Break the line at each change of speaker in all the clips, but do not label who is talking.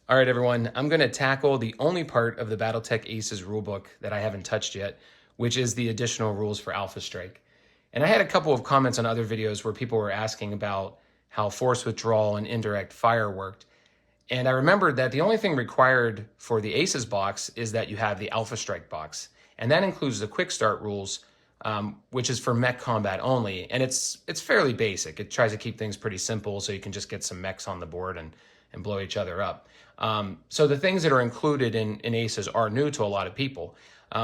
All right, everyone, I'm going to tackle the only part of the BattleTech Aces rulebook that I haven't touched yet, which is the additional rules for Alpha Strike. And I had a couple of comments on other videos where people were asking about how force withdrawal and indirect fire worked. And I remembered that the only thing required for the Aces box is that you have the Alpha Strike box. And that includes the quick start rules, which is for mech combat only. And it's fairly basic. It tries to keep things pretty simple so you can just get some mechs on the board and blow each other up. So the things that are included in Aces are new to a lot of people.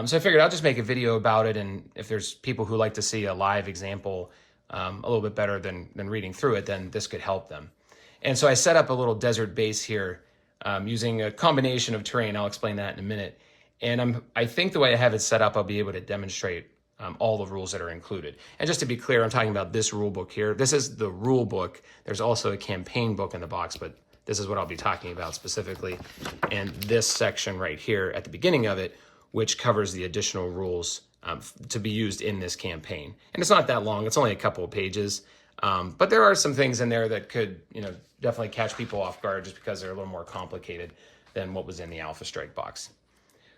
So I figured I'll just make a video about it, and if there's people who like to see a live example a little bit better than reading through it, then this could help them. And so I set up a little desert base here using a combination of terrain. I'll explain that in a minute. And I think the way I have it set up, I'll be able to demonstrate all the rules that are included. And just to be clear, I'm talking about this rule book here. This is the rule book. There's also a campaign book in the box, but this is what I'll be talking about specifically. And this section right here at the beginning of it, which covers the additional rules to be used in this campaign. And it's not that long, it's only a couple of pages. But there are some things in there that could, definitely catch people off guard just because they're a little more complicated than what was in the Alpha Strike box.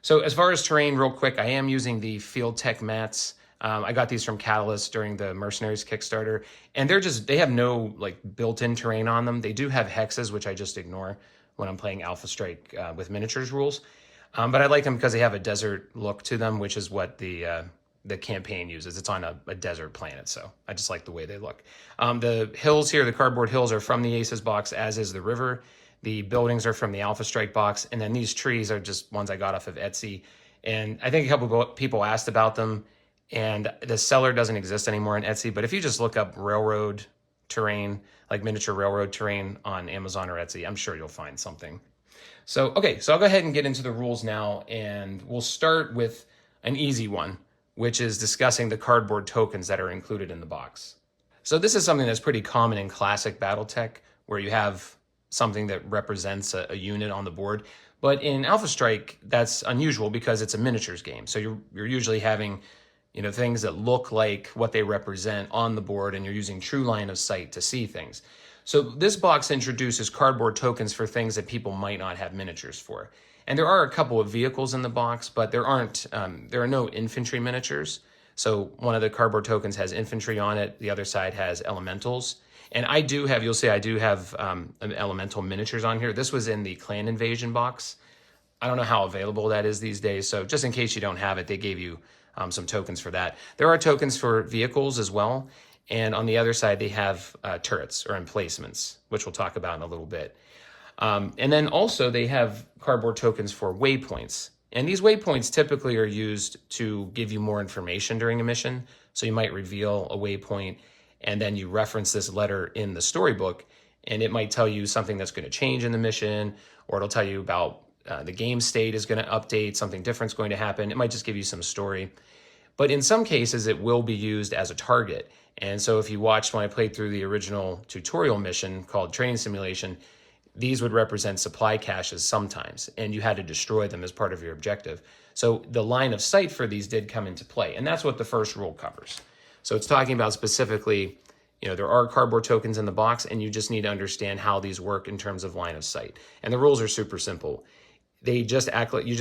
So as far as terrain, real quick, I am using the Field Tech mats. I got these from Catalyst during the Mercenaries Kickstarter, and they have no built-in terrain on them. They do have hexes, which I just ignore when I'm playing Alpha Strike with miniatures rules. But I like them because they have a desert look to them, which is what the campaign uses. It's on a desert planet, so I just like the way they look. The hills here, the cardboard hills, are from the Aces box, as is the river. The buildings are from the Alpha Strike box, and then these trees are just ones I got off of Etsy. And I think a couple of people asked about them, and the seller doesn't exist anymore on Etsy, but if you just look up railroad terrain, like miniature railroad terrain on Amazon or Etsy, I'm sure you'll find something. So I'll go ahead and get into the rules now, and we'll start with an easy one, which is discussing the cardboard tokens that are included in the box. So this is something that's pretty common in classic BattleTech, where you have something that represents a unit on the board. But in Alpha Strike, that's unusual because it's a miniatures game. So you're usually having things that look like what they represent on the board, and you're using true line of sight to see things. So this box introduces cardboard tokens for things that people might not have miniatures for. And there are a couple of vehicles in the box, but there are no infantry miniatures. So one of the cardboard tokens has infantry on it. The other side has elementals. And you'll see I do have elemental miniatures on here. This was in the Clan Invasion box. I don't know how available that is these days. So just in case you don't have it, they gave you some tokens for that. There are tokens for vehicles as well. And on the other side, they have turrets or emplacements, which we'll talk about in a little bit. And then also they have cardboard tokens for waypoints. And these waypoints typically are used to give you more information during a mission. So you might reveal a waypoint, and then you reference this letter in the storybook, and it might tell you something that's going to change in the mission, or it'll tell you about the game state is going to update, something different's going to happen. It might just give you some story. But in some cases, it will be used as a target. And so if you watched when I played through the original tutorial mission called Training Simulation, these would represent supply caches sometimes, and you had to destroy them as part of your objective. So the line of sight for these did come into play, and that's what the first rule covers. So it's talking about specifically, there are cardboard tokens in the box, and you just need to understand how these work in terms of line of sight. And the rules are super simple. You just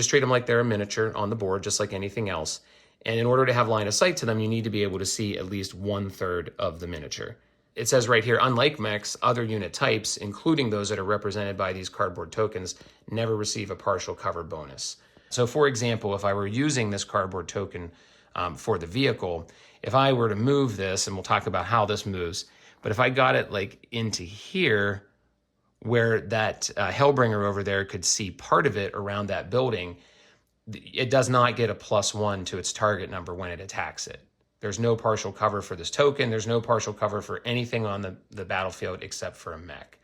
treat them like they're a miniature on the board, just like anything else. And in order to have line of sight to them, you need to be able to see at least 1/3 of the miniature. It says right here, unlike mechs, other unit types, including those that are represented by these cardboard tokens, never receive a partial cover bonus. So for example, if I were using this cardboard token for the vehicle, if I were to move this, and we'll talk about how this moves, but if I got it into here, where that Hellbringer over there could see part of it around that building, it does not get a +1 to its target number when it attacks it. There's no partial cover for this token. There's no partial cover for anything on the battlefield except for a mech.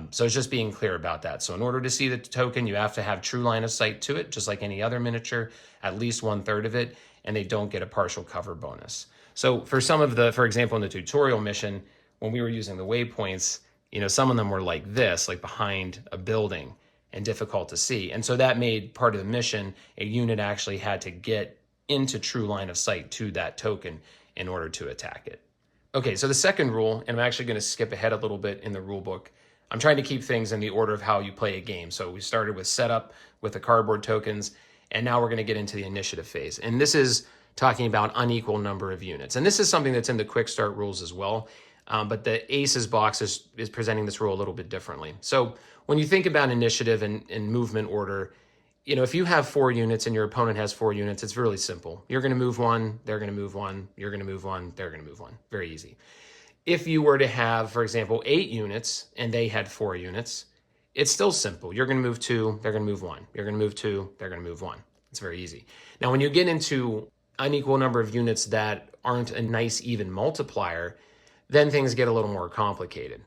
So it's just being clear about that. So in order to see the token, you have to have true line of sight to it, just like any other miniature, at least 1/3 of it, and they don't get a partial cover bonus. So for for example, in the tutorial mission, when we were using the waypoints, some of them were like this, like behind a building and difficult to see. And so that made part of the mission, a unit actually had to get into true line of sight to that token in order to attack it. Okay, so the second rule, and I'm actually going to skip ahead a little bit in the rule book, I'm trying to keep things in the order of how you play a game. So we started with setup with the cardboard tokens, and now we're going to get into the initiative phase. And this is talking about unequal number of units. And this is something that's in the quick start rules as well. But the aces box is presenting this rule a little bit differently. So when you think about initiative and movement order, you know, if you have 4 units and your opponent has 4 units, it's really simple. You're going to move 1, they're going to move 1, you're going to move 1, they're going to move 1. Very easy. If you were to have, for example, 8 units and they had 4 units, it's still simple. You're going to move 2, they're going to move 1. You're going to move 2, they're going to move 1. It's very easy. Now, when you get into unequal number of units that aren't a nice even multiplier, then things get a little more complicated.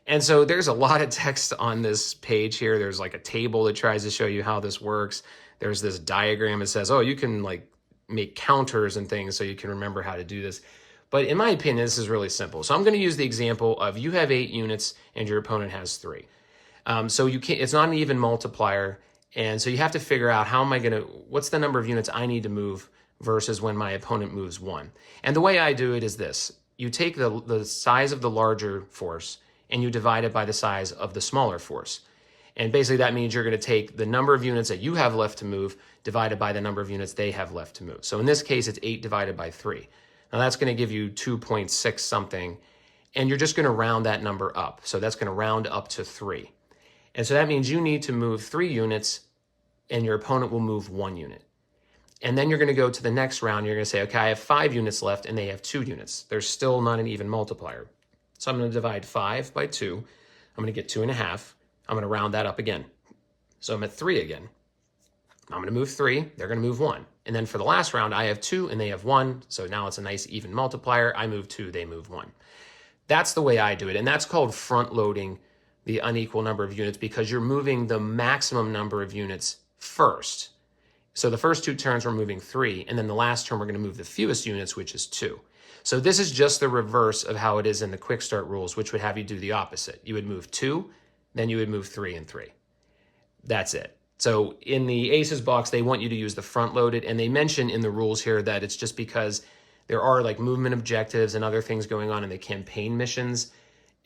And so there's a lot of text on this page here. There's like a table that tries to show you how this works. There's this diagram that says, oh, you can like make counters and things so you can remember how to do this. But in my opinion, this is really simple. So I'm going to use the example of you have 8 units and your opponent has 3. So you can't, it's not an even multiplier. And so you have to figure out what's the number of units I need to move versus when my opponent moves 1. And the way I do it is this. You take the size of the larger force and you divide it by the size of the smaller force. And basically that means you're going to take the number of units that you have left to move divided by the number of units they have left to move. So in this case, it's 8 divided by 3. Now that's going to give you 2.6 something, and you're just going to round that number up. So that's going to round up to 3. And so that means you need to move 3 units and your opponent will move 1 unit. And then you're going to go to the next round. You're going to say, okay, I have 5 units left and they have 2 units. There's still not an even multiplier. So I'm going to divide 5 by 2. I'm going to get 2.5. I'm going to round that up again. So I'm at 3 again. I'm going to move 3. They're going to move 1. And then for the last round, I have 2 and they have 1. So now it's a nice even multiplier. I move 2, they move 1. That's the way I do it. And that's called front loading the unequal number of units because you're moving the maximum number of units first. So the first 2 turns we're moving 3. And then the last turn we're going to move the fewest units, which is 2. So this is just the reverse of how it is in the quick start rules, which would have you do the opposite. You would move 2, then you would move 3 and 3. That's it. So in the aces box, they want you to use the front loaded, and they mention in the rules here that it's just because there are like movement objectives and other things going on in the campaign missions.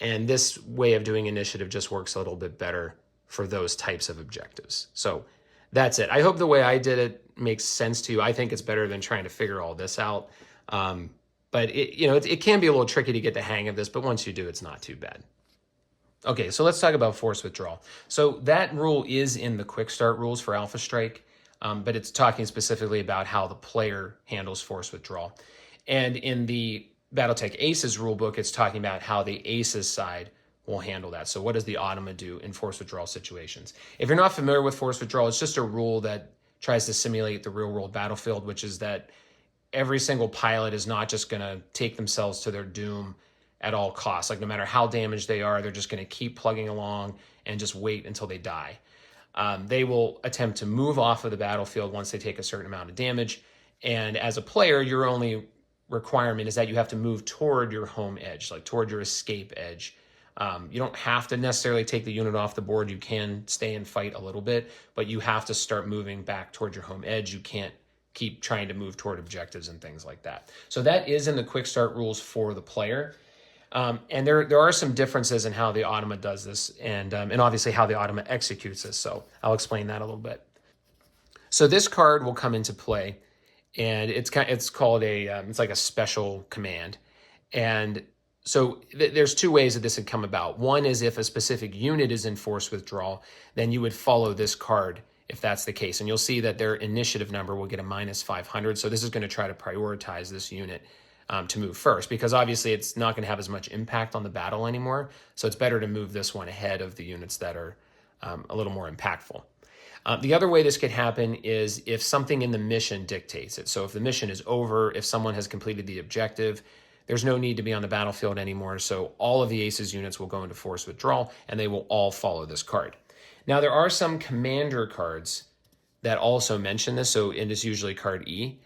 And this way of doing initiative just works a little bit better for those types of objectives. So that's it. I hope the way I did it makes sense to you. I think it's better than trying to figure all this out. But it can be a little tricky to get the hang of this, but once you do, it's not too bad. Okay, so let's talk about force withdrawal. So that rule is in the quick start rules for Alpha Strike, but it's talking specifically about how the player handles force withdrawal. And in the BattleTech Aces rulebook, it's talking about how the Aces side will handle that. So what does the Automa do in force withdrawal situations? If you're not familiar with force withdrawal, it's just a rule that tries to simulate the real world battlefield, which is that every single pilot is not just going to take themselves to their doom at all costs. Like no matter how damaged they are, they're just going to keep plugging along and just wait until they die. They will attempt to move off of the battlefield once they take a certain amount of damage. And as a player, your only requirement is that you have to move toward your home edge, like toward your escape edge. You don't have to necessarily take the unit off the board. You can stay and fight a little bit, but you have to start moving back toward your home edge. You can't keep trying to move toward objectives and things like that. So that is in the quick start rules for the player. And there are some differences in how the Automa does this and obviously how the Automa executes this. So I'll explain that a little bit. So this card will come into play, and it's called it's like a special command. And so there's 2 ways that this would come about. One is if a specific unit is in force withdrawal, then you would follow this card if that's the case. And you'll see that their initiative number will get a -500. So this is going to try to prioritize this unit to move first, because obviously it's not going to have as much impact on the battle anymore. So it's better to move this one ahead of the units that are a little more impactful. The other way this could happen is if something in the mission dictates it. So if the mission is over, if someone has completed the objective, there's no need to be on the battlefield anymore. So all of the Aces units will go into force withdrawal, and they will all follow this card. Now, there are some commander cards that also mention this. So it is usually card E.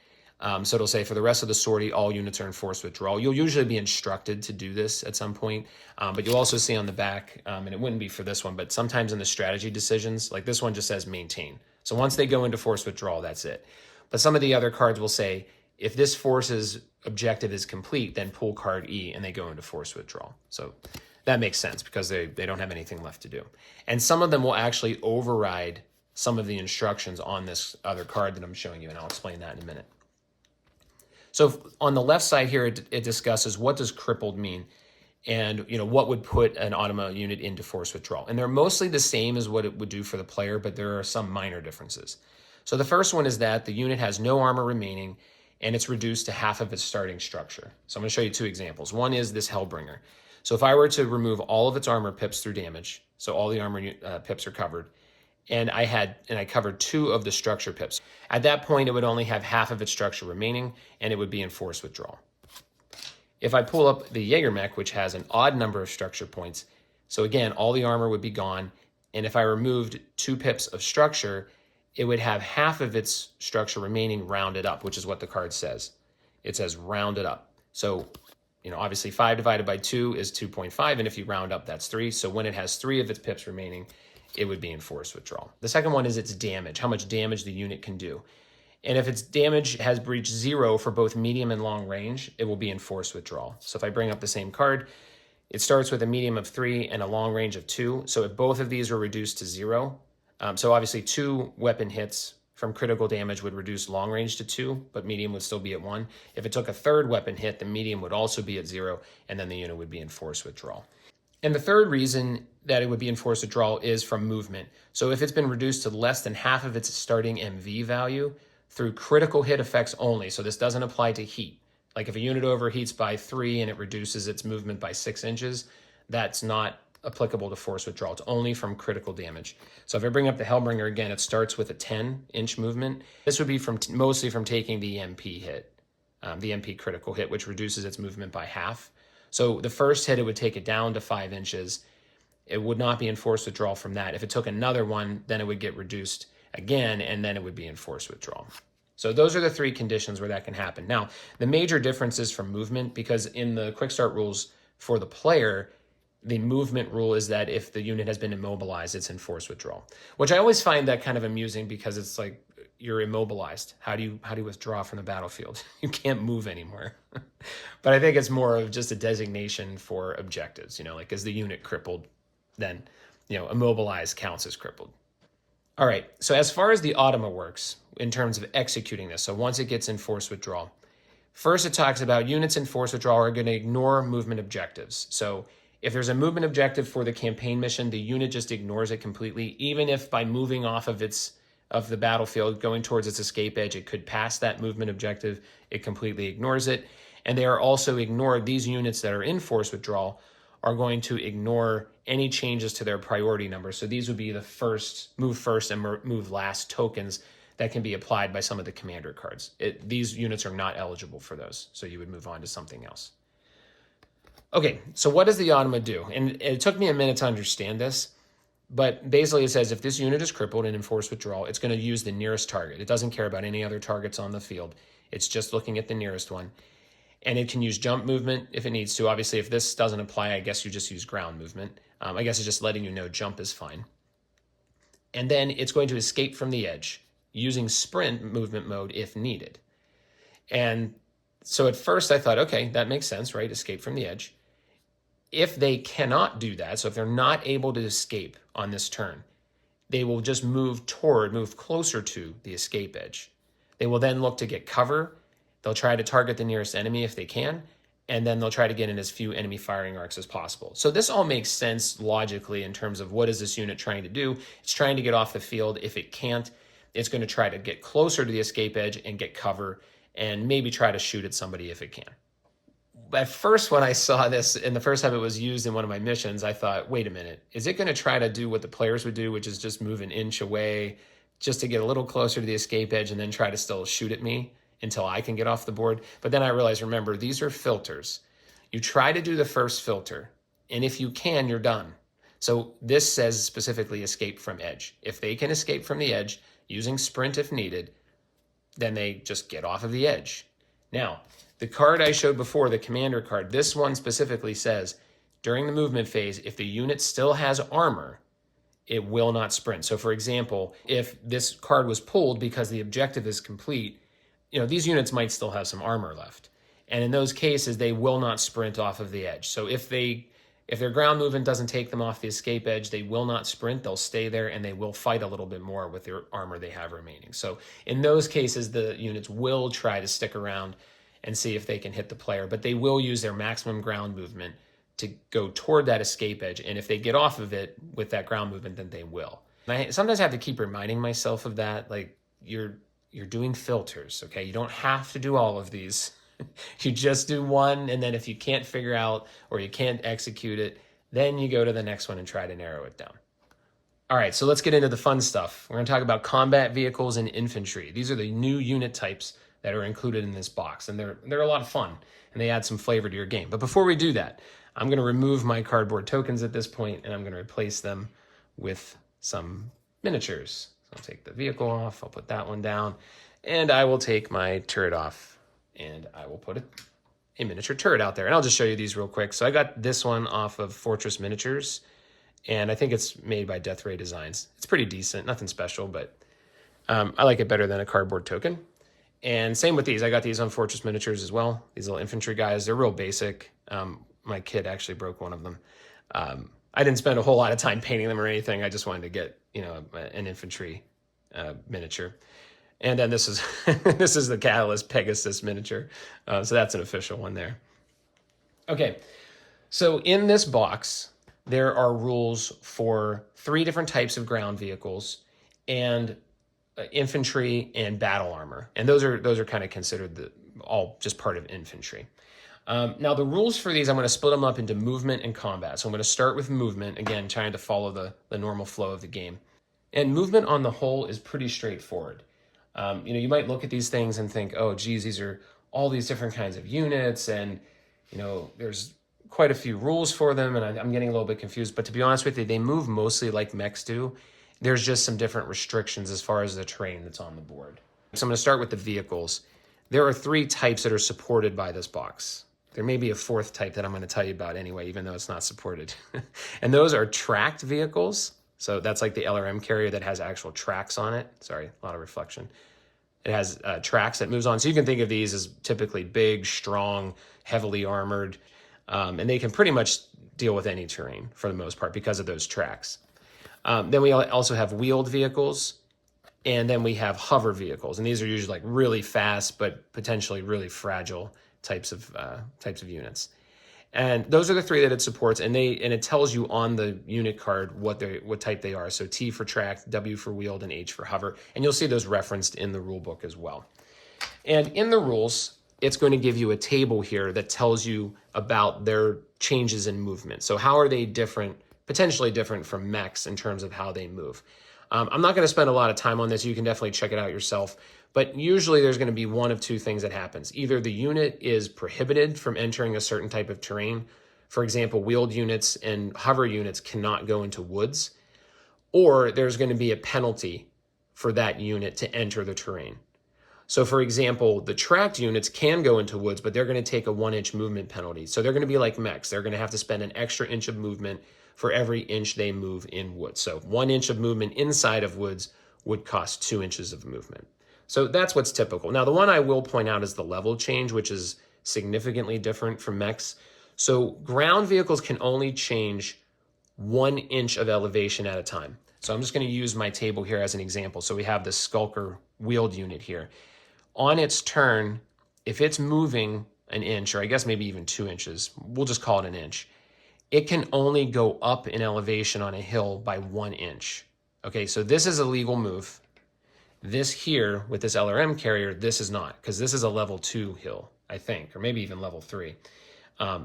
So it'll say for the rest of the sortie, all units are in force withdrawal. You'll usually be instructed to do this at some point, but you'll also see on the back, and it wouldn't be for this one, but sometimes in the strategy decisions, like this one just says maintain. So once they go into force withdrawal, that's it. But some of the other cards will say, if this force's objective is complete, then pull card E and they go into force withdrawal. So That makes sense because they don't have anything left to do. And some of them will actually override some of the instructions on this other card that I'm showing you, and I'll explain that in a minute. So on the left side here, it discusses what does crippled mean, and what would put an automa unit into force withdrawal. And they're mostly the same as what it would do for the player, but there are some minor differences. So the first one is that the unit has no armor remaining, and it's reduced to half of its starting structure. So I'm going to show you 2 examples. One is this Hellbringer. So if I were to remove all of its armor pips through damage, so all the armor pips are covered, and I covered 2 of the structure pips. At that point, it would only have half of its structure remaining, and it would be in force withdrawal. If I pull up the Jägermech, which has an odd number of structure points, so again, all the armor would be gone, and if I removed 2 pips of structure, it would have half of its structure remaining rounded up, which is what the card says. It says rounded up. So, obviously 5 divided by 2 is 2.5, and if you round up, that's 3. So when it has 3 of its pips remaining, it would be in force withdrawal. The second one is its damage, how much damage the unit can do. And if its damage has breached 0 for both medium and long range, it will be in force withdrawal. So if I bring up the same card, it starts with a medium of 3 and a long range of 2. So if both of these are reduced to 0, so obviously 2 weapon hits from critical damage would reduce long range to 2, but medium would still be at 1. If it took a third weapon hit, the medium would also be at 0, and then the unit would be in force withdrawal. And the third reason that it would be in force withdrawal is from movement. So if it's been reduced to less than half of its starting MV value through critical hit effects only, so this doesn't apply to heat. Like if a unit overheats by 3 and it reduces its movement by 6 inches, that's not applicable to force withdrawal. It's only from critical damage. So if I bring up the Hellbringer again, it starts with a 10-inch movement. This would be mostly from taking the MP hit, the MP critical hit, which reduces its movement by half. So the first hit, it would take it down to 5 inches. It would not be in force withdrawal from that. If it took another one, then it would get reduced again, and then it would be in force withdrawal. So those are the 3 conditions where that can happen. Now, the major difference is from movement, because in the quick start rules for the player, the movement rule is that if the unit has been immobilized, it's in force withdrawal, which I always find that kind of amusing, because it's like, you're immobilized. How do you withdraw from the battlefield? You can't move anymore. But I think it's more of just a designation for objectives, like is the unit crippled, then, immobilized counts as crippled. All right, so as far as the automa works in terms of executing this, so once it gets in force withdrawal, first it talks about units in force withdrawal are going to ignore movement objectives. So if there's a movement objective for the campaign mission, the unit just ignores it completely, even if by moving off of the battlefield, going towards its escape edge, it could pass that movement objective. It completely ignores it. And they are also ignored. These units that are in force withdrawal are going to ignore any changes to their priority number. So these would be the move first and move last tokens that can be applied by some of the commander cards. These units are not eligible for those. So you would move on to something else. Okay, so what does the automa do? And it took me a minute to understand this. But basically it says if this unit is crippled and in force withdrawal, it's going to use the nearest target. It doesn't care about any other targets on the field. It's just looking at the nearest one. And it can use jump movement if it needs to. Obviously, if this doesn't apply, I guess you just use ground movement. I guess it's just letting you know jump is fine. And then it's going to escape from the edge using sprint movement mode if needed. And so at first I thought, okay, that makes sense, right? Escape from the edge. If they cannot do that, so if they're not able to escape on this turn, they will just move closer to the escape edge. They will then look to get cover. They'll try to target the nearest enemy if they can, and then they'll try to get in as few enemy firing arcs as possible. So this all makes sense logically in terms of what is this unit trying to do. It's trying to get off the field. If it can't, it's going to try to get closer to the escape edge and get cover, and maybe try to shoot at somebody if it can. At first, when I saw this, and the first time it was used in one of my missions, I thought, wait a minute, is it going to try to do what the players would do, which is just move an inch away just to get a little closer to the escape edge and then try to still shoot at me until I can get off the board? But then I realized, remember, these are filters. You try to do the first filter, and if you can, you're done. So this says specifically escape from edge. If they can escape from the edge using sprint if needed, then they just get off of the edge. Now, the card I showed before, the commander card, this one specifically says, during the movement phase, if the unit still has armor, it will not sprint. So for example, if this card was pulled because the objective is complete, these units might still have some armor left. And in those cases, they will not sprint off of the edge. So if they If their ground movement doesn't take them off the escape edge, they will not sprint, they'll stay there, and they will fight a little bit more with their armor they have remaining. So in those cases, the units will try to stick around and see if they can hit the player, but they will use their maximum ground movement to go toward that escape edge, and if they get off of it with that ground movement, then they will. And I sometimes have to keep reminding myself of that, like you're doing filters, okay? You don't have to do all of these. You just do one, and then if you can't figure out or you can't execute it, then you go to the next one and try to narrow it down. All right, so let's get into the fun stuff. We're going to talk about combat vehicles and infantry. These are the new unit types that are included in this box, and they're a lot of fun, and they add some flavor to your game. But before we do that, I'm going to remove my cardboard tokens at this point, and I'm going to replace them with some miniatures. So I'll take the vehicle off, I'll put that one down, and I will take my turret off, and I will put a miniature turret out there. And I'll just show you these real quick. So I got this one off of Fortress Miniatures, and I think it's made by Death Ray Designs. It's pretty decent, nothing special, but I like it better than a cardboard token. And same with these. I got these on Fortress Miniatures as well. These little infantry guys, they're real basic. My kid actually broke one of them. I didn't spend a whole lot of time painting them or anything. I just wanted to get, an infantry miniature. And then this is this is the Catalyst Pegasus miniature. So that's an official one there. Okay, so in this box, there are rules for 3 different types of ground vehicles and infantry and battle armor. And those are kind of considered all just part of infantry. Now the rules for these, I'm going to split them up into movement and combat. So I'm going to start with movement, again, trying to follow the normal flow of the game. And movement on the whole is pretty straightforward. You might look at these things and think, oh, geez, these are all these different kinds of units, and there's quite a few rules for them, and I'm getting a little bit confused. But to be honest with you, they move mostly like mechs do. There's just some different restrictions as far as the terrain that's on the board. So I'm going to start with the vehicles. There are 3 types that are supported by this box. There may be a 4th type that I'm going to tell you about anyway, even though it's not supported. And those are tracked vehicles. So that's like the LRM carrier that has actual tracks on it. Sorry, a lot of reflection. It has tracks that moves on. So you can think of these as typically big, strong, heavily armored, and they can pretty much deal with any terrain for the most part because of those tracks. Then we also have wheeled vehicles, and then we have hover vehicles. And these are usually like really fast, but potentially really fragile types of units. And those are the 3 that it supports, and it tells you on the unit card what type they are. So T for tracked, W for wheeled, and H for hover. And you'll see those referenced in the rule book as well. And in the rules, it's going to give you a table here that tells you about their changes in movement. So how are they different, potentially different from mechs in terms of how they move? I'm not going to spend a lot of time on this. You can definitely check it out yourself. But usually there's going to be one of 2 things that happens. Either the unit is prohibited from entering a certain type of terrain. For example, wheeled units and hover units cannot go into woods. Or there's going to be a penalty for that unit to enter the terrain. So for example, the tracked units can go into woods, but they're going to take a 1-inch movement penalty. So they're going to be like mechs. They're going to have to spend an extra inch of movement for every inch they move in woods. So 1 inch of movement inside of woods would cost 2 inches of movement. So that's what's typical. Now, the one I will point out is the level change, which is significantly different from mechs. So ground vehicles can only change 1 inch of elevation at a time. So I'm just going to use my table here as an example. So we have the Skulker wheeled unit here. On its turn, if it's moving an inch, or I guess maybe even 2 inches, we'll just call it an inch, it can only go up in elevation on a hill by 1 inch. Okay, so this is a legal move. This here, with this LRM carrier, this is not, because this is a level 2 hill, I think, or maybe even level 3.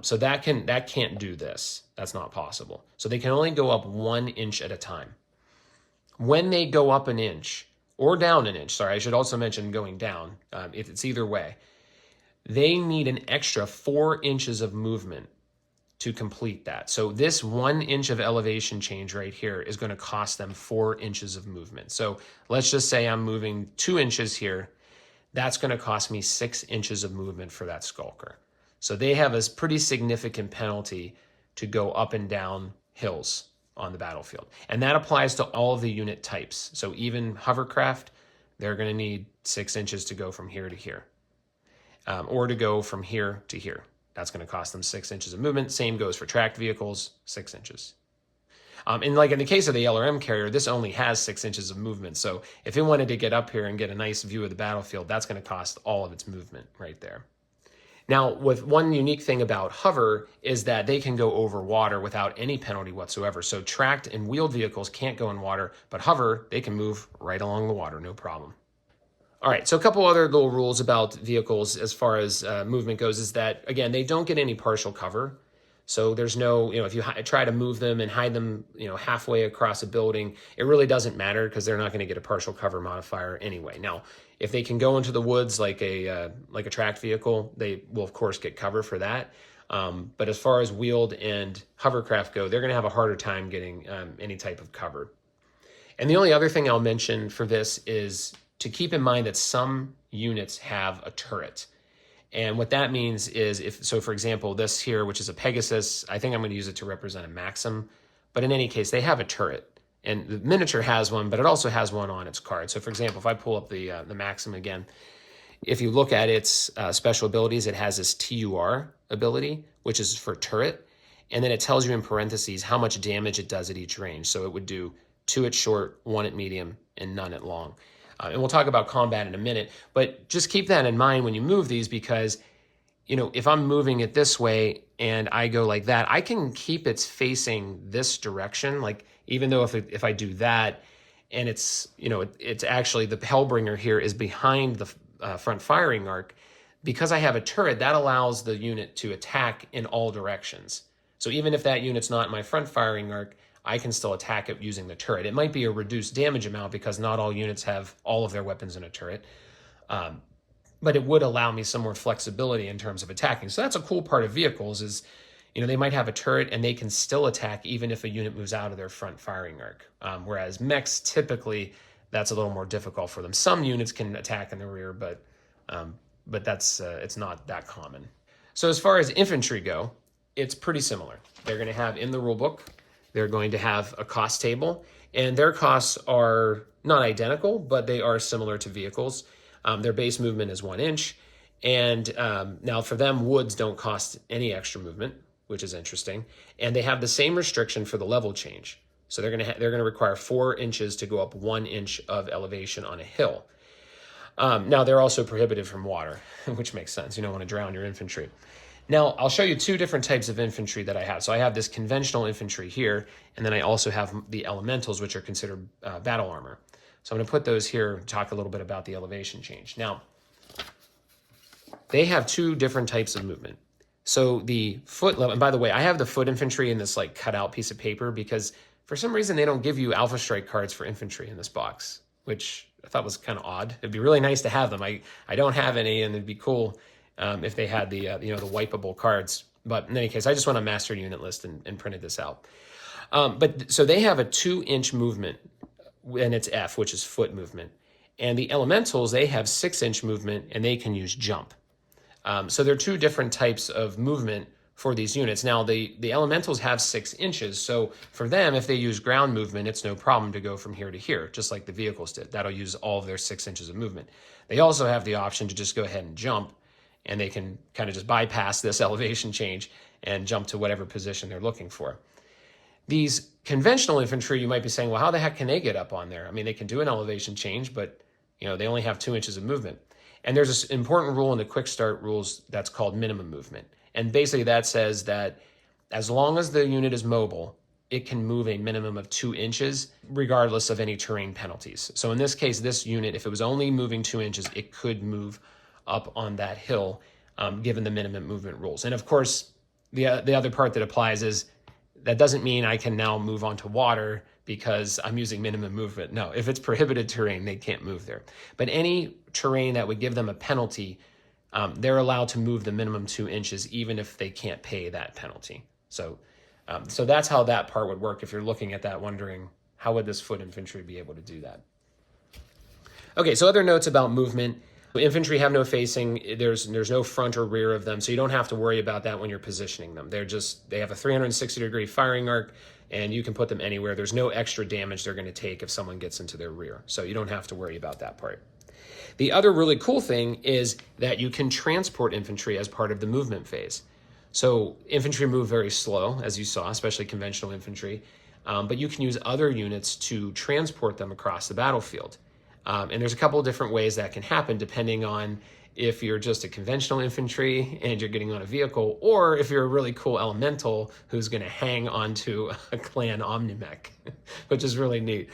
So that can't do this. That's not possible. So they can only go up 1 inch at a time. When they go up an inch, or down an inch, sorry, I should also mention going down, if it's either way, they need an extra 4 inches of movement to complete that. So this 1 inch of elevation change right here is going to cost them 4 inches of movement. So let's just say I'm moving 2 inches here. That's going to cost me 6 inches of movement for that Skulker. So they have a pretty significant penalty to go up and down hills on the battlefield. And that applies to all of the unit types. So even hovercraft, they're going to need 6 inches to go from here to here, or to go from here to here. That's going to cost them 6 inches of movement. Same goes for tracked vehicles, 6 inches. And like in the case of the LRM carrier, this only has 6 inches of movement. So if it wanted to get up here and get a nice view of the battlefield, that's going to cost all of its movement right there. Now, with one unique thing about hover is that they can go over water without any penalty whatsoever. So tracked and wheeled vehicles can't go in water, but hover, they can move right along the water, no problem. All right, so a couple other little rules about vehicles as far as movement goes is that, again, they don't get any partial cover. So there's no, if you try to move them and hide them, halfway across a building, it really doesn't matter because they're not going to get a partial cover modifier anyway. Now, if they can go into the woods like a tracked vehicle, they will of course get cover for that. But as far as wheeled and hovercraft go, they're going to have a harder time getting any type of cover. And the only other thing I'll mention for this is to keep in mind that some units have a turret. And what that means is for example, this here, which is a Pegasus, I think I'm going to use it to represent a Maxim. But in any case, they have a turret. And the miniature has one, but it also has one on its card. So for example, if I pull up the Maxim again, if you look at its special abilities, it has this TUR ability, which is for turret. And then it tells you in parentheses how much damage it does at each range. So it would do 2 at short, 1 at medium, and none at long. And we'll talk about combat in a minute, but just keep that in mind when you move these because, if I'm moving it this way and I go like that, I can keep it facing this direction. Like, even though if I do that and it's actually the Hellbringer here is behind the front firing arc, because I have a turret, that allows the unit to attack in all directions. So even if that unit's not in my front firing arc, I can still attack it using the turret. It might be a reduced damage amount because not all units have all of their weapons in a turret. But it would allow me some more flexibility in terms of attacking. So that's a cool part of vehicles is, they might have a turret and they can still attack even if a unit moves out of their front firing arc. Whereas mechs, typically, that's a little more difficult for them. Some units can attack in the rear, but that's it's not that common. So as far as infantry go, it's pretty similar. They're going to have in the rulebook, they're going to have a cost table, and their costs are not identical, but they are similar to vehicles. Their base movement is 1 inch, and now for them, woods don't cost any extra movement, which is interesting, and they have the same restriction for the level change. So they're going to require 4 inches to go up 1 inch of elevation on a hill. Now they're also prohibited from water, which makes sense. You don't want to drown your infantry. Now, I'll show you 2 different types of infantry that I have. So I have this conventional infantry here, and then I also have the elementals, which are considered battle armor. So I'm going to put those here and talk a little bit about the elevation change. Now, they have 2 different types of movement. So the foot level, and by the way, I have the foot infantry in this cut out piece of paper because for some reason they don't give you Alpha Strike cards for infantry in this box, which I thought was kind of odd. It'd be really nice to have them. I don't have any, and it'd be cool if they had the the wipeable cards. But in any case, I just went on master unit list and printed this out. But so they have a 2-inch movement, and it's F, which is foot movement. And the elementals, they have 6-inch movement, and they can use jump. So there are 2 different types of movement for these units. Now, the elementals have 6 inches, so for them, if they use ground movement, it's no problem to go from here to here, just like the vehicles did. That'll use all of their 6 inches of movement. They also have the option to just go ahead and jump, and they can kind of just bypass this elevation change and jump to whatever position they're looking for. These conventional infantry, you might be saying, well, how the heck can they get up on there? I mean, they can do an elevation change, but they only have 2 inches of movement. And there's this important rule in the quick start rules that's called minimum movement. And basically that says that as long as the unit is mobile, it can move a minimum of 2 inches, regardless of any terrain penalties. So in this case, this unit, if it was only moving 2 inches, it could move up on that hill, given the minimum movement rules. And of course, the other part that applies is that doesn't mean I can now move onto water because I'm using minimum movement. No, if it's prohibited terrain, they can't move there. But any terrain that would give them a penalty, they're allowed to move the minimum 2 inches, even if they can't pay that penalty. So that's how that part would work. If you're looking at that, wondering how would this foot infantry be able to do that? Okay, so other notes about movement. Infantry have no facing. There's no front or rear of them, so you don't have to worry about that when you're positioning them. They have a 360-degree firing arc, and you can put them anywhere. There's no extra damage they're going to take if someone gets into their rear, so you don't have to worry about that part. The other really cool thing is that you can transport infantry as part of the movement phase. So infantry move very slow, as you saw, especially conventional infantry, but you can use other units to transport them across the battlefield. And there's a couple of different ways that can happen depending on if you're just a conventional infantry and you're getting on a vehicle, or if you're a really cool elemental who's going to hang onto a clan Omnimech, which is really neat.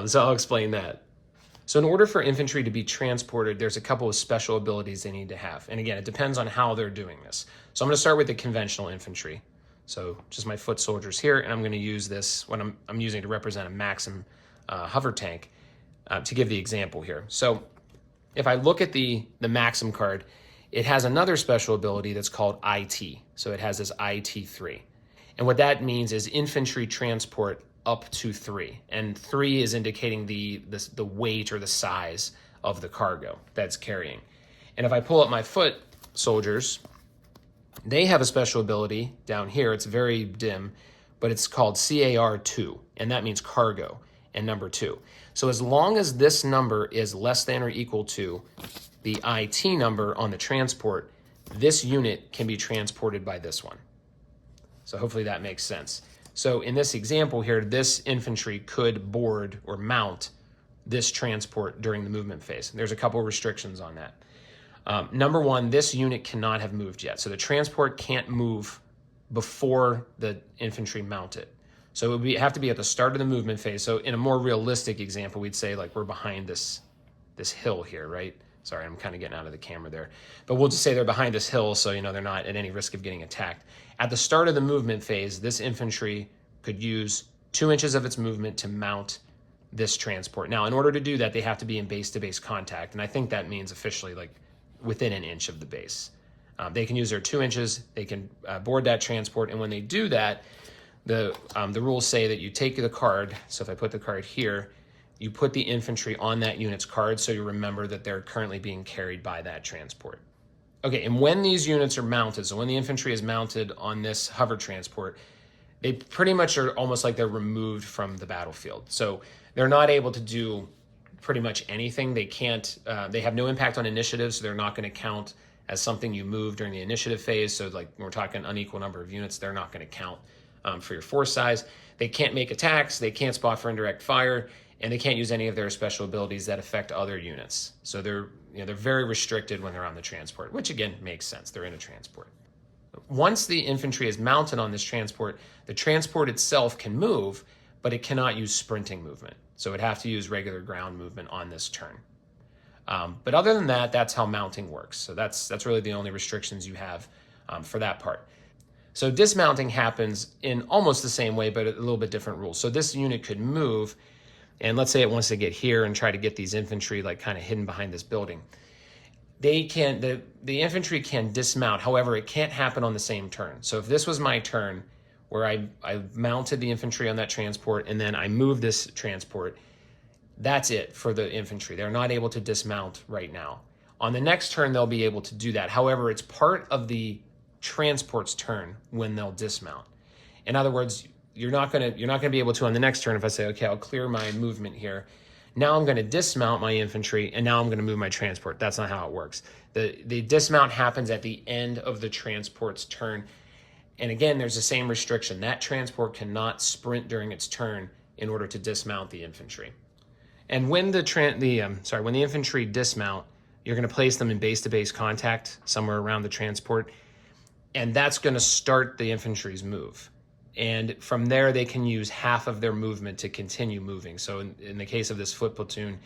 So I'll explain that. So in order for infantry to be transported, there's a couple of special abilities they need to have. And again, it depends on how they're doing this. So I'm going to start with the conventional infantry. So just my foot soldiers here, and I'm going to use this when I'm using to represent a Maxim hover tank to give the example here. So if I look at the Maxim card, it has another special ability that's called IT. So it has this IT3. And what that means is infantry transport up to 3. And 3 is indicating the weight or the size of the cargo that's carrying. And if I pull up my foot soldiers, they have a special ability down here. It's very dim, but it's called CAR2, and that means cargo and number 2. So as long as this number is less than or equal to the IT number on the transport, this unit can be transported by this one. So hopefully that makes sense. So in this example here, this infantry could board or mount this transport during the movement phase. There's a couple of restrictions on that. Number one, this unit cannot have moved yet. So the transport can't move before the infantry mount it. So it would have to be at the start of the movement phase. So in a more realistic example, we'd say like we're behind this hill here, right? Sorry, I'm kind of getting out of the camera there. But we'll just say they're behind this hill, so they're not at any risk of getting attacked. At the start of the movement phase, this infantry could use 2 inches of its movement to mount this transport. Now, in order to do that, they have to be in base-to-base contact, and I think that means officially like within an inch of the base. They can use their 2 inches, they can board that transport, and when they do that, the rules say that you take the card, so if I put the card here, you put the infantry on that unit's card so you remember that they're currently being carried by that transport. Okay, and when these units are mounted, so when the infantry is mounted on this hover transport, they pretty much are almost like they're removed from the battlefield. So they're not able to do pretty much anything. They can't, they have no impact on initiative, so they're not going to count as something you move during the initiative phase. So like when we're talking unequal number of units, they're not going to count for your force size. They can't make attacks, they can't spot for indirect fire, and they can't use any of their special abilities that affect other units. So they're very restricted when they're on the transport, which again makes sense. They're in a transport. Once the infantry is mounted on this transport, the transport itself can move, but it cannot use sprinting movement. So it'd have to use regular ground movement on this turn. But other than that, that's how mounting works. So that's really the only restrictions you have for that part. So dismounting happens in almost the same way, but a little bit different rules. So this unit could move, and let's say it wants to get here and try to get these infantry like kind of hidden behind this building. They can, the infantry can dismount. However, it can't happen on the same turn. So if this was my turn where I mounted the infantry on that transport and then I moved this transport, that's it for the infantry. They're not able to dismount right now. On the next turn, they'll be able to do that. However, it's part of the transport's turn when they'll dismount. In other words, you're not gonna be able to on the next turn if I say, okay, I'll clear my movement here. Now I'm going to dismount my infantry, and now I'm going to move my transport. That's not how it works. The dismount happens at the end of the transport's turn. And again, there's the same restriction. That transport cannot sprint during its turn in order to dismount the infantry. And when the infantry dismount, you're going to place them in base-to-base contact somewhere around the transport, and that's going to start the infantry's move. And from there, they can use half of their movement to continue moving. So in the case of this foot platoon,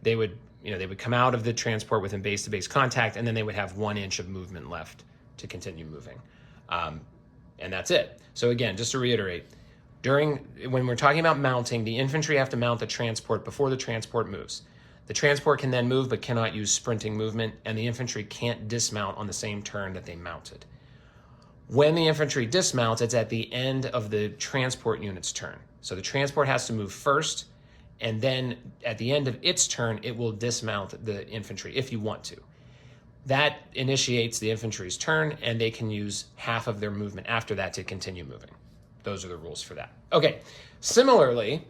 they would come out of the transport within base-to-base contact, and then they would have 1 inch of movement left to continue moving. And that's it. So again, just to reiterate, when we're talking about mounting, the infantry have to mount the transport before the transport moves. The transport can then move but cannot use sprinting movement, and the infantry can't dismount on the same turn that they mounted. When the infantry dismounts, it's at the end of the transport unit's turn. So the transport has to move first, and then at the end of its turn, it will dismount the infantry if you want to. That initiates the infantry's turn, and they can use half of their movement after that to continue moving. Those are the rules for that. Okay, similarly,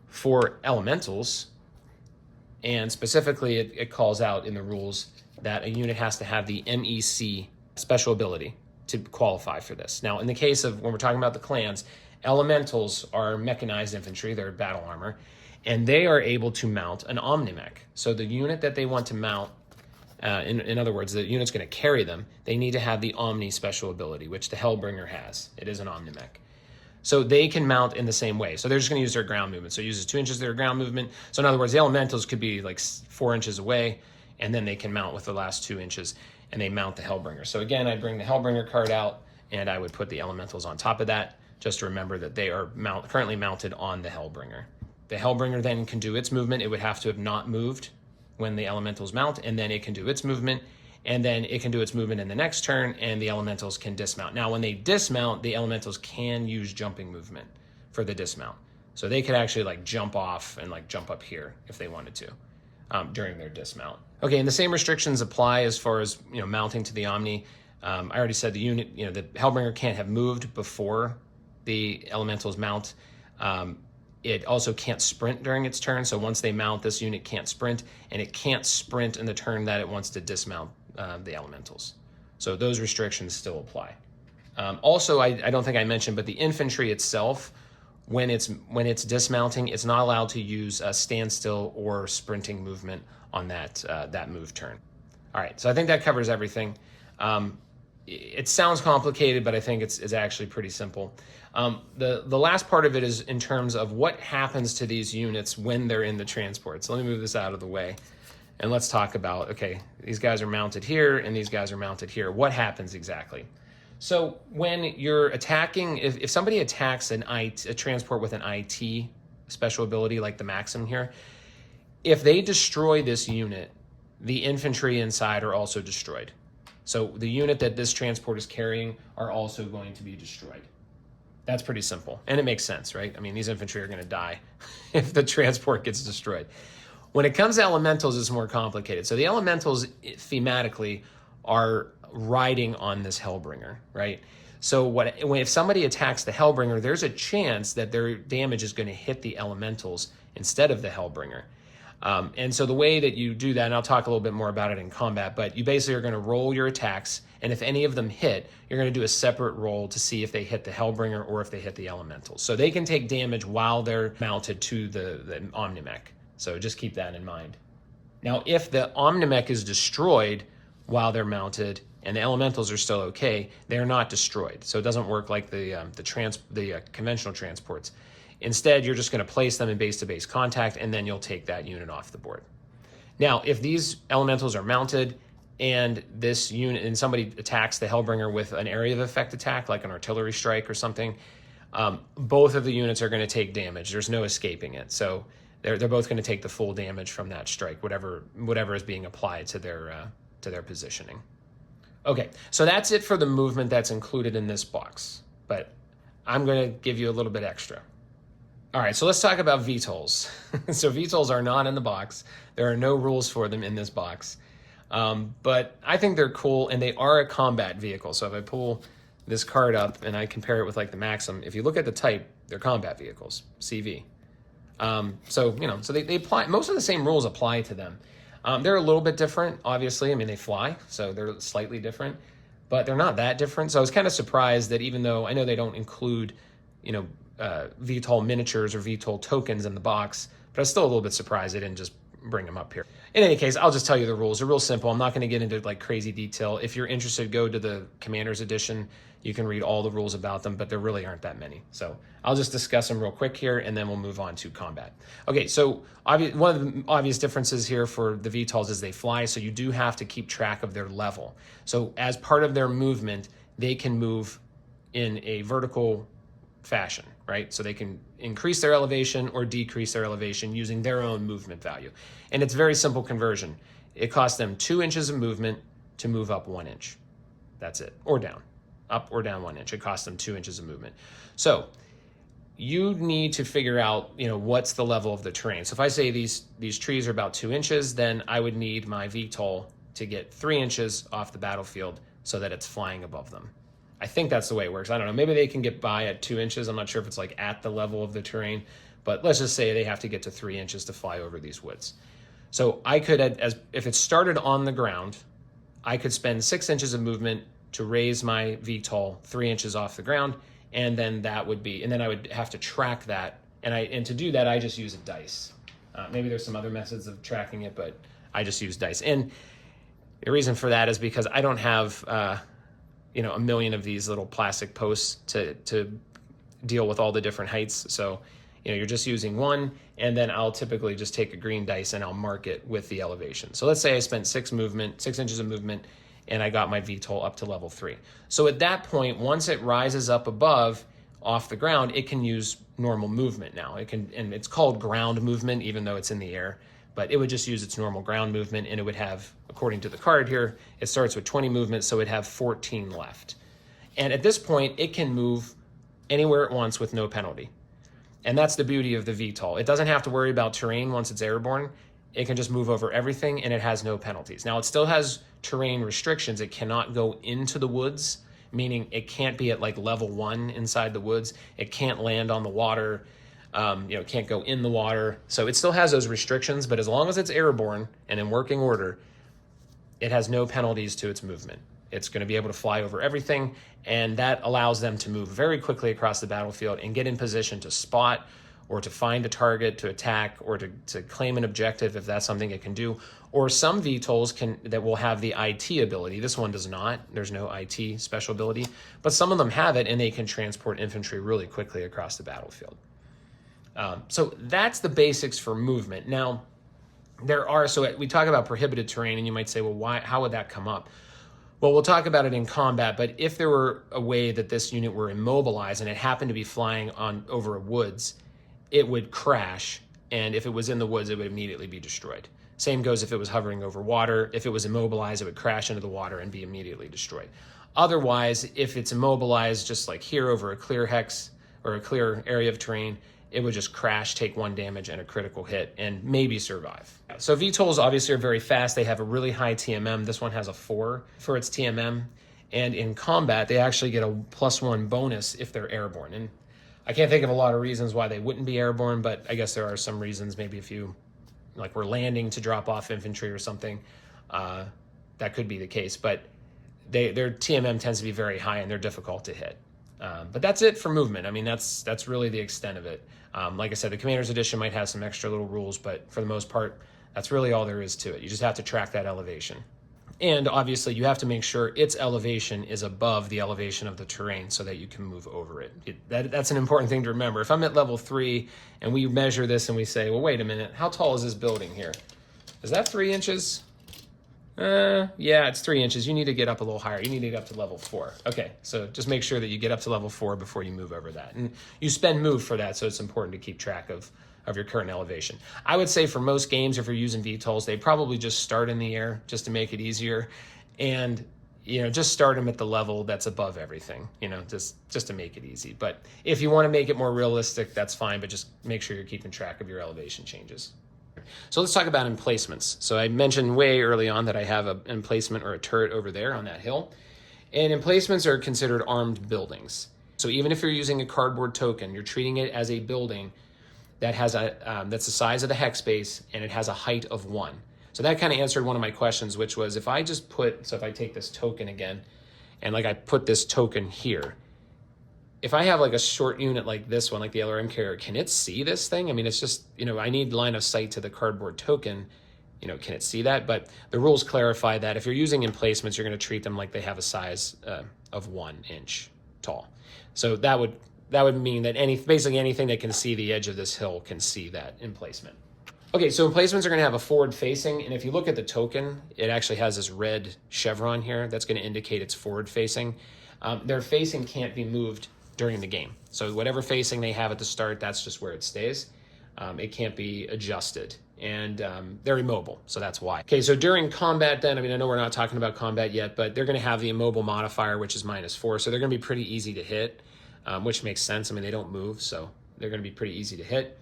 for elementals, and specifically it calls out in the rules that a unit has to have the MEC special ability to qualify for this. Now, in the case of when we're talking about the clans, elementals are mechanized infantry, they're battle armor, and they are able to mount an Omnimech. So the unit that they want to mount, in other words, the unit's going to carry them, they need to have the Omni special ability, which the Hellbringer has. It is an Omnimech. So they can mount in the same way. So they're just going to use their ground movement. So it uses 2 inches of their ground movement. So in other words, the elementals could be like 4 inches away, and then they can mount with the last 2 inches, and they mount the Hellbringer. So again, I'd bring the Hellbringer card out, and I would put the elementals on top of that, just to remember that they are currently mounted on the Hellbringer. The Hellbringer then can do its movement. It would have to have not moved when the elementals mount, and then it can do its movement, and then it can do its movement in the next turn, and the elementals can dismount. Now, when they dismount, the elementals can use jumping movement for the dismount. So they could actually like jump off and like jump up here if they wanted to during their dismount. Okay, and the same restrictions apply as far as, you know, mounting to the Omni. I already said the unit, you know, the Hellbringer can't have moved before the elementals mount. It also can't sprint during its turn. So once they mount, this unit can't sprint, and it can't sprint in the turn that it wants to dismount the elementals. So those restrictions still apply. Also, I don't think I mentioned, but the infantry itself, when it's dismounting, it's not allowed to use a standstill or sprinting movement on that move turn. All right, so I think that covers everything. It sounds complicated, but I think it's actually pretty simple. The last part of it is in terms of what happens to these units when they're in the transport. So let me move this out of the way, and let's talk about, okay, these guys are mounted here and these guys are mounted here. What happens exactly? So when you're attacking, if somebody attacks a transport with an IT special ability like the Maxim here, if they destroy this unit, the infantry inside are also destroyed. So the unit that this transport is carrying are also going to be destroyed. That's pretty simple. And it makes sense, right? I mean, these infantry are going to die if the transport gets destroyed. When it comes to elementals, it's more complicated. So the elementals thematically are riding on this Hellbringer, right? So if somebody attacks the Hellbringer, there's a chance that their damage is going to hit the elementals instead of the Hellbringer. And so the way that you do that, and I'll talk a little bit more about it in combat, but you basically are going to roll your attacks, and if any of them hit, you're going to do a separate roll to see if they hit the Hellbringer or if they hit the elementals. So they can take damage while they're mounted to the Omnimech. So just keep that in mind. Now, if the Omnimech is destroyed while they're mounted and the elementals are still okay, they're not destroyed. So it doesn't work like the conventional transports. Instead, you're just going to place them in base-to-base contact, and then you'll take that unit off the board. Now, if these elementals are mounted and this unit and somebody attacks the Hellbringer with an area of effect attack, like an artillery strike or something, both of the units are going to take damage. There's no escaping it. So they're both going to take the full damage from that strike, whatever is being applied to their positioning. Okay, so that's it for the movement that's included in this box, but I'm going to give you a little bit extra. All right, so let's talk about VTOLs. So VTOLs are not in the box. There are no rules for them in this box. But I think they're cool, and they are a combat vehicle. So if I pull this card up and I compare it with like the Maxim, if you look at the type, they're combat vehicles, CV. So they apply, most of the same rules apply to them. They're a little bit different, obviously. I mean, they fly, so they're slightly different, but they're not that different. So I was kind of surprised that even though I know they don't include, VTOL miniatures or VTOL tokens in the box, but I was still a little bit surprised they didn't just bring them up here. In any case, I'll just tell you the rules. They're real simple. I'm not going to get into like crazy detail. If you're interested, go to the Commander's Edition. You can read all the rules about them, but there really aren't that many. So I'll just discuss them real quick here, and then we'll move on to combat. Okay, so one of the obvious differences here for the VTOLs is they fly, so you do have to keep track of their level. So as part of their movement, they can move in a vertical fashion, right? So they can increase their elevation or decrease their elevation using their own movement value. And it's very simple conversion. It costs them 2 inches of movement to move up 1 inch. That's it. Or down. Up or down 1 inch. It costs them 2 inches of movement. So you need to figure out, what's the level of the terrain. So if I say these trees are about 2 inches, then I would need my VTOL to get 3 inches off the battlefield so that it's flying above them. I think that's the way it works. I don't know. Maybe they can get by at 2 inches. I'm not sure if it's like at the level of the terrain, but let's just say they have to get to 3 inches to fly over these woods. So I could, if it started on the ground, I could spend 6 inches of movement to raise my VTOL 3 inches off the ground, and then that would be, and then I would have to track that, and to do that I just use a dice. Maybe there's some other methods of tracking it, but I just use dice. And the reason for that is because I don't have you know, a million of these little plastic posts to deal with all the different heights. So you know, you're just using one, and then I'll typically just take a green dice and I'll mark it with the elevation. So let's say I spent 6 inches of movement, and I got my VTOL up to level 3. So at that point, once it rises up above off the ground, it can use normal movement now. It can, and it's called ground movement, even though it's in the air, but it would just use its normal ground movement, and it would have, according to the card here, it starts with 20 movements, so it'd have 14 left. And at this point, it can move anywhere it wants with no penalty. And that's the beauty of the VTOL. It doesn't have to worry about terrain once it's airborne. It can just move over everything, and it has no penalties. Now, it still has terrain restrictions. It cannot go into the woods, meaning it can't be at like level 1 inside the woods. It can't land on the water. You know, it can't go in the water. So it still has those restrictions, but as long as it's airborne and in working order, it has no penalties to its movement. It's going to be able to fly over everything, and that allows them to move very quickly across the battlefield and get in position to spot or to find a target to attack, or to claim an objective if that's something it can do. Or some VTOLs that will have the IT ability. This one does not. There's no IT special ability, but some of them have it, and they can transport infantry really quickly across the battlefield. So that's the basics for movement. Now, so we talk about prohibited terrain, and you might say, well, how would that come up? Well, we'll talk about it in combat, but if there were a way that this unit were immobilized and it happened to be flying over a woods, it would crash, and if it was in the woods, it would immediately be destroyed. Same goes if it was hovering over water. If it was immobilized, it would crash into the water and be immediately destroyed. Otherwise, if it's immobilized, just like here over a clear hex or a clear area of terrain, it would just crash, take 1 damage and a critical hit, and maybe survive. So VTOLs obviously are very fast. They have a really high TMM. This one has a 4 for its TMM. And in combat, they actually get a +1 bonus if they're airborne. And I can't think of a lot of reasons why they wouldn't be airborne, but I guess there are some reasons. Maybe if you were landing to drop off infantry or something, that could be the case. But their TMM tends to be very high, and they're difficult to hit. But that's it for movement. I mean, that's really the extent of it. Like I said, the Commander's Edition might have some extra little rules, but for the most part, that's really all there is to it. You just have to track that elevation. And obviously, you have to make sure its elevation is above the elevation of the terrain so that you can move over it. That's an important thing to remember. If I'm at level 3 and we measure this and we say, well, wait a minute, how tall is this building here? Is that 3 inches? Yeah, it's 3 inches. You need to get up a little higher. You need to get up to level 4. Okay, so just make sure that you get up to level 4 before you move over that. And you spend move for that, so it's important to keep track of your current elevation. I would say for most games, if you're using VTOLs, they probably just start in the air just to make it easier. And, just start them at the level that's above everything, just to make it easy. But if you want to make it more realistic, that's fine, but just make sure you're keeping track of your elevation changes. So let's talk about emplacements. So I mentioned way early on that I have an emplacement or a turret over there on that hill. And emplacements are considered armed buildings. So even if you're using a cardboard token, you're treating it as a building that has that's the size of the hex space, and it has a height of 1. So that kind of answered one of my questions, which was if I take this token again, and I put this token here, if I have a short unit like this one, like the LRM carrier, can it see this thing? I mean, it's just, I need line of sight to the cardboard token. Can it see that? But the rules clarify that if you're using emplacements, you're going to treat them like they have a size of 1 inch tall. So that would mean that basically anything that can see the edge of this hill can see that emplacement. Okay, so emplacements are going to have a forward facing, and if you look at the token, it actually has this red chevron here that's going to indicate it's forward facing. Their facing can't be moved during the game. So whatever facing they have at the start, that's just where it stays. It can't be adjusted, and they're immobile, so that's why. Okay, so during combat then, I know we're not talking about combat yet, but they're going to have the immobile modifier, which is -4, so they're going to be pretty easy to hit, which makes sense. They don't move, so they're going to be pretty easy to hit.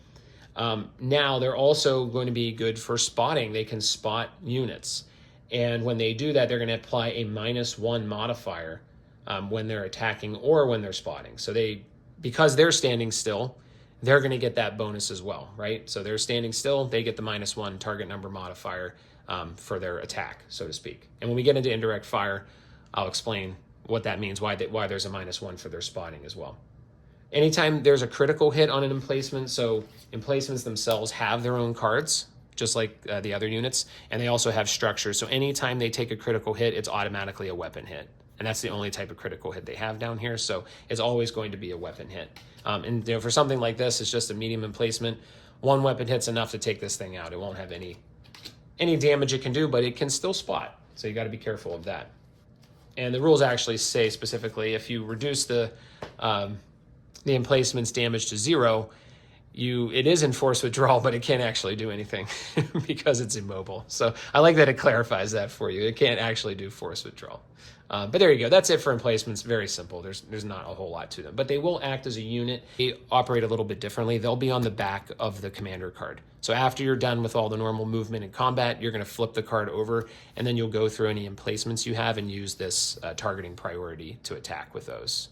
Now, they're also going to be good for spotting. They can spot units, and when they do that, they're going to apply a -1 modifier when they're attacking or when they're spotting. So because they're standing still, they're going to get that bonus as well, right? So they're standing still, they get the -1 target number modifier for their attack, so to speak. And when we get into indirect fire, I'll explain what that means, why there's a -1 for their spotting as well. Anytime there's a critical hit on an emplacement, so emplacements themselves have their own cards, just like the other units, and they also have structures. So anytime they take a critical hit, it's automatically a weapon hit. And that's the only type of critical hit they have down here. So it's always going to be a weapon hit. And for something like this, it's just a medium emplacement. One weapon hit's enough to take this thing out. It won't have any damage it can do, but it can still spot. So you got to be careful of that. And the rules actually say specifically, if you reduce the emplacement's damage to 0, it is in force withdrawal, but it can't actually do anything because it's immobile. So I like that it clarifies that for you. It can't actually do force withdrawal. But there you go. That's it for emplacements. Very simple. There's not a whole lot to them, but they will act as a unit. They operate a little bit differently. They'll be on the back of the commander card. So after you're done with all the normal movement and combat, you're going to flip the card over, and then you'll go through any emplacements you have and use this targeting priority to attack with those.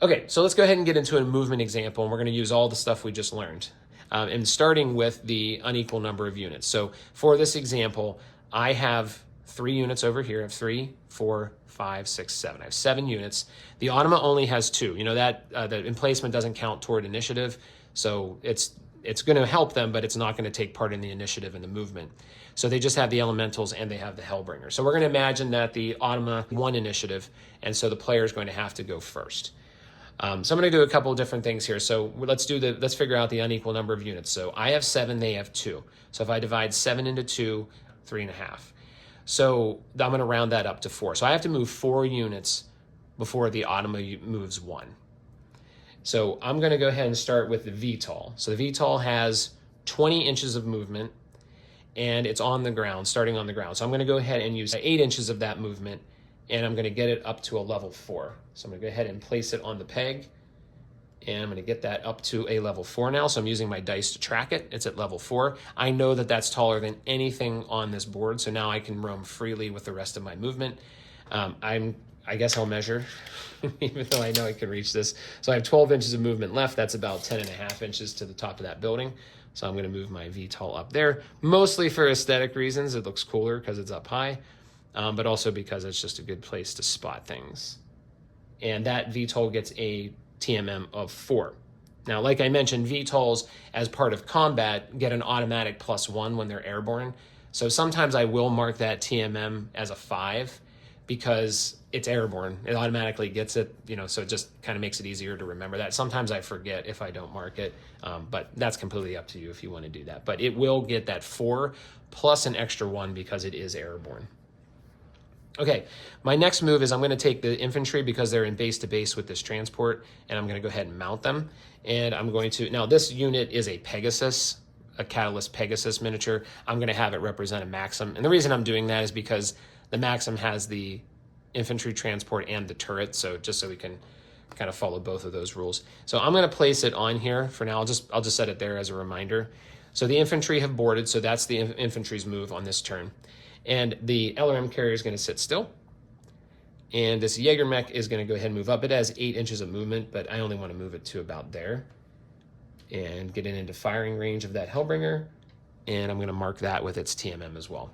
Okay, so let's go ahead and get into a movement example, and we're going to use all the stuff we just learned. And starting with the unequal number of units. So for this example, I have 3 units over here. I have 3, 4, 5, 6, 7. I have 7 units. The Automa only has 2. You know that the emplacement doesn't count toward initiative, so it's going to help them, but it's not going to take part in the initiative and the movement. So they just have the elementals and they have the Hellbringer. So we're going to imagine that the Automa won initiative, and so the player is going to have to go first. So I'm going to do a couple of different things here. So let's figure out the unequal number of units. So I have 7, they have 2. So if I divide 7 into 2, 3.5. So I'm going to round that up to 4. So I have to move 4 units before the Automa moves 1. So I'm going to go ahead and start with the VTOL. So the VTOL has 20 inches of movement, and it's on the ground, starting on the ground. So I'm going to go ahead and use 8 inches of that movement, and I'm going to get it up to a level 4. So I'm going to go ahead and place it on the peg, and I'm going to get that up to a level 4 now. So I'm using my dice to track it. It's at level 4. I know that that's taller than anything on this board, so now I can roam freely with the rest of my movement. I guess I'll measure, even though I know I can reach this. So I have 12 inches of movement left. That's about 10.5 inches to the top of that building. So I'm going to move my VTOL up there, mostly for aesthetic reasons. It looks cooler because it's up high, but also because it's just a good place to spot things. And that VTOL gets a TMM of 4. Now, like I mentioned, VTOLs, as part of combat, get an automatic +1 when they're airborne. So sometimes I will mark that TMM as a 5 because it's airborne. It automatically gets it, so it just kind of makes it easier to remember that. Sometimes I forget if I don't mark it, but that's completely up to you if you want to do that. But it will get that 4 plus an extra 1 because it is airborne. Okay, my next move is I'm going to take the infantry because they're in base to base with this transport, and I'm going to go ahead and mount them. And I'm going to, now this unit is a Pegasus, a Catalyst Pegasus miniature. I'm going to have it represent a Maxim. And the reason I'm doing that is because the Maxim has the infantry transport and the turret, so just so we can kind of follow both of those rules. So I'm going to place it on here for now. I'll just set it there as a reminder. So the infantry have boarded, so that's the infantry's move on this turn. And the LRM carrier is going to sit still. And this Jägermech is going to go ahead and move up. It has 8 inches of movement, but I only want to move it to about there. And get it into firing range of that Hellbringer. And I'm going to mark that with its TMM as well.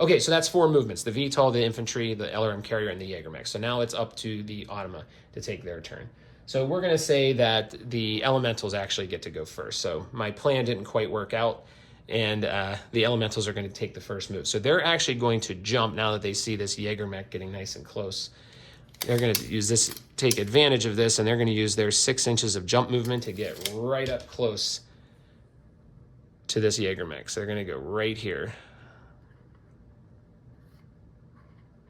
Okay, so that's 4 movements. The VTOL, the infantry, the LRM carrier, and the Jägermech. So now it's up to the Automa to take their turn. So we're going to say that the elementals actually get to go first. So my plan didn't quite work out, and the elementals are going to take the first move. So they're actually going to jump now that they see this Jägermech getting nice and close. They're going to use this, take advantage of this, and they're going to use their 6 inches of jump movement to get right up close to this Jägermech. So they're going to go right here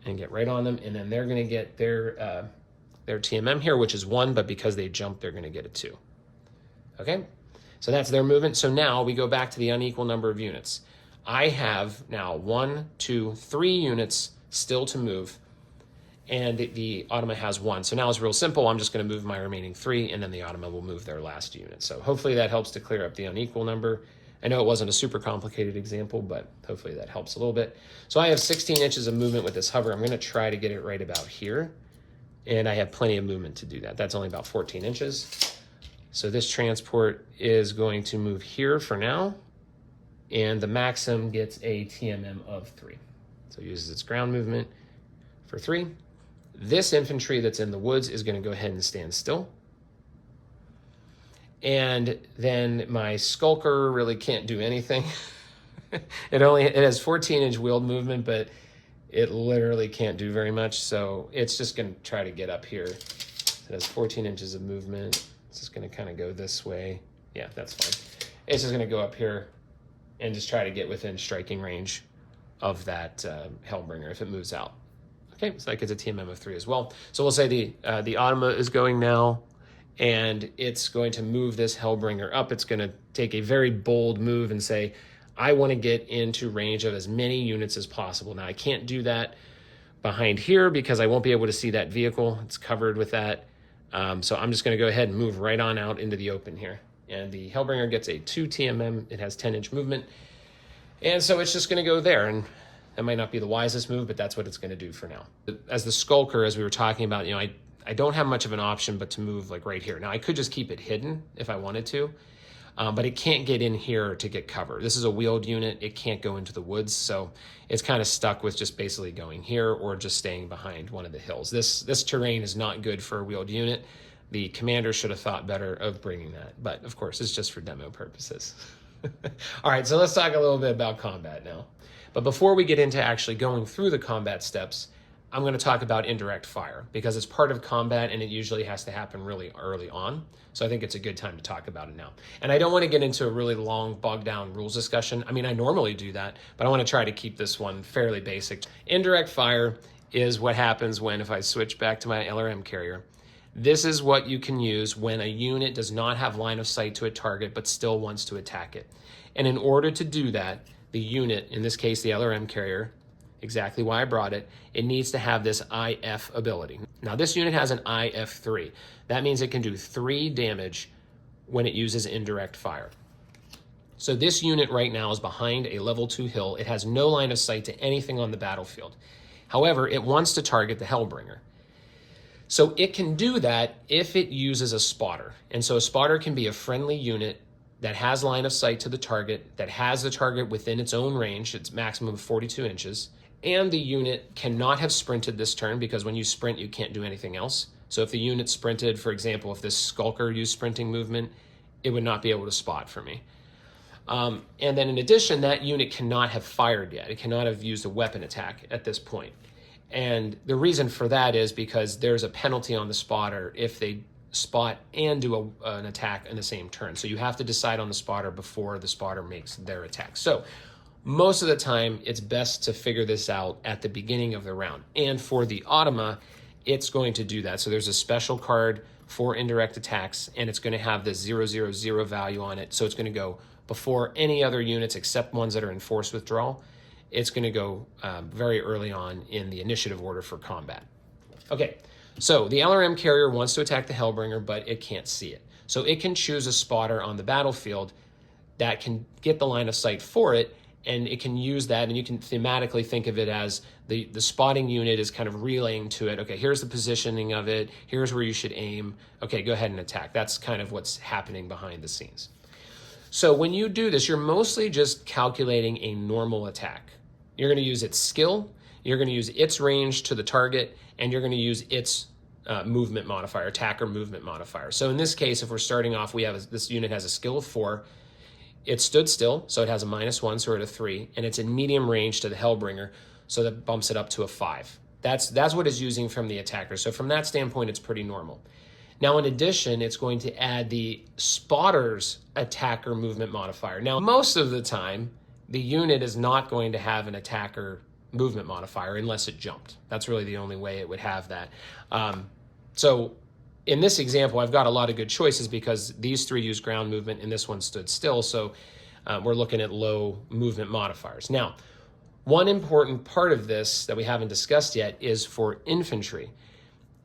and get right on them, and then they're going to get their TMM here, which is 1, but because they jumped, they're going to get a 2. Okay? So that's their movement. So now we go back to the unequal number of units. I have now 1, 2, 3 units still to move, and the Automa has 1. So now it's real simple. I'm just going to move my remaining 3, and then the Automa will move their last unit. So hopefully that helps to clear up the unequal number. I know it wasn't a super complicated example, but hopefully that helps a little bit. So I have 16 inches of movement with this hover. I'm going to try to get it right about here, and I have plenty of movement to do that. That's only about 14 inches. So this transport is going to move here for now, and the Maxim gets a TMM of 3. So it uses its ground movement for 3. This infantry that's in the woods is going to go ahead and stand still. And then my skulker really can't do anything. It has 14-inch wheeled movement, but it literally can't do very much. So it's just going to try to get up here. It has 14 inches of movement. It's just going to kind of go this way. Yeah, that's fine. It's just going to go up here and just try to get within striking range of that Hellbringer if it moves out. Okay, so that gets a TMM of 3 as well. So we'll say the Automa is going now, and it's going to move this Hellbringer up. It's going to take a very bold move and say, I want to get into range of as many units as possible. Now, I can't do that behind here because I won't be able to see that vehicle. It's covered with that. So I'm just going to go ahead and move right on out into the open here. And the Hellbringer gets a 2 TMM. It has 10-inch movement. And so it's just going to go there. And that might not be the wisest move, but that's what it's going to do for now. As the Skulker, as we were talking about, you know, I don't have much of an option but to move like right here. Now, I could just keep it hidden if I wanted to, but it can't get in here to get cover. This is a wheeled unit. It can't go into the woods, so it's kind of stuck with just basically going here or just staying behind one of the hills. This terrain is not good for a wheeled unit. The commander should have thought better of bringing that, but of course, it's just for demo purposes. All right, so let's talk a little bit about combat now. But before we get into actually going through the combat steps, I'm going to talk about indirect fire because it's part of combat and it usually has to happen really early on. So I think it's a good time to talk about it now. And I don't want to get into a really long, bogged down rules discussion. I mean, I normally do that, but I want to try to keep this one fairly basic. Indirect fire is what happens when, if I switch back to my LRM carrier, this is what you can use when a unit does not have line of sight to a target but still wants to attack it. And in order to do that, the unit, in this case the LRM carrier, exactly why I brought it, it needs to have this IF ability. Now this unit has an IF3. That means it can do 3 damage when it uses indirect fire. So this unit right now is behind a level 2 hill. It has no line of sight to anything on the battlefield. However, it wants to target the Hellbringer. So it can do that if it uses a spotter. And so a spotter can be a friendly unit that has line of sight to the target, that has the target within its own range, its maximum of 42 inches, and the unit cannot have sprinted this turn because when you sprint, you can't do anything else. So if the unit sprinted, for example, if this Skulker used sprinting movement, it would not be able to spot for me. And then in addition, that unit cannot have fired yet. It cannot have used a weapon attack at this point. And the reason for that is because there's a penalty on the spotter if they spot and do an attack in the same turn. So you have to decide on the spotter before the spotter makes their attack. So most of the time, it's best to figure this out at the beginning of the round. And for the Automa, it's going to do that. So there's a special card for indirect attacks, and it's going to have this 000 value on it. So it's going to go before any other units except ones that are in force withdrawal. It's going to go very early on in the initiative order for combat. Okay, so the LRM carrier wants to attack the Hellbringer, but it can't see it. So it can choose a spotter on the battlefield that can get the line of sight for it, and it can use that, and you can thematically think of it as the spotting unit is kind of relaying to it, okay, here's the positioning of it, here's where you should aim, okay, go ahead and attack. That's kind of what's happening behind the scenes. So when you do this, you're mostly just calculating a normal attack. You're going to use its skill, you're going to use its range to the target, and you're going to use its movement modifier, attacker movement modifier. So in this case, if we're starting off, this unit has a skill of 4. It stood still, so it has a -1, so we're at a 3, and it's in medium range to the Hellbringer, so that bumps it up to a 5. That's what it's using from the attacker. So from that standpoint, it's pretty normal. Now, in addition, it's going to add the spotter's attacker movement modifier. Now, most of the time, the unit is not going to have an attacker movement modifier unless it jumped. That's really the only way it would have that. So in this example, I've got a lot of good choices because these 3 use ground movement and this one stood still. So we're looking at low movement modifiers. Now, one important part of this that we haven't discussed yet is for infantry.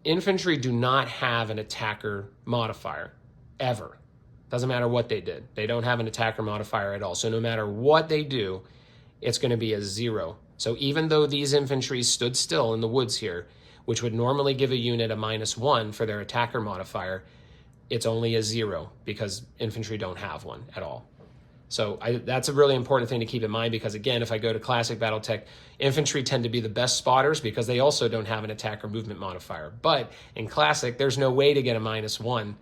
Infantry do not have an attacker modifier, ever. Doesn't matter what they did. They don't have an attacker modifier at all. So no matter what they do, it's going to be a 0. So even though these infantry stood still in the woods here, which would normally give a unit a -1 for their attacker modifier, it's only a 0 because infantry don't have one at all. So that's a really important thing to keep in mind, because again, if I go to classic BattleTech, infantry tend to be the best spotters because they also don't have an attack or movement modifier. But in classic, there's no way to get a -1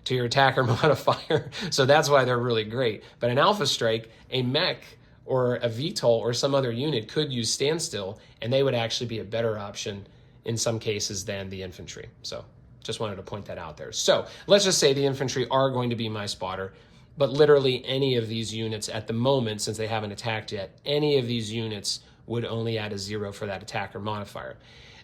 to your attacker modifier. So that's why they're really great. But in Alpha Strike, a mech or a VTOL or some other unit could use standstill, and they would actually be a better option in some cases than the infantry. So just wanted to point that out there. So let's just say the infantry are going to be my spotter, but literally any of these units at the moment, since they haven't attacked yet, any of these units would only add a 0 for that attacker modifier.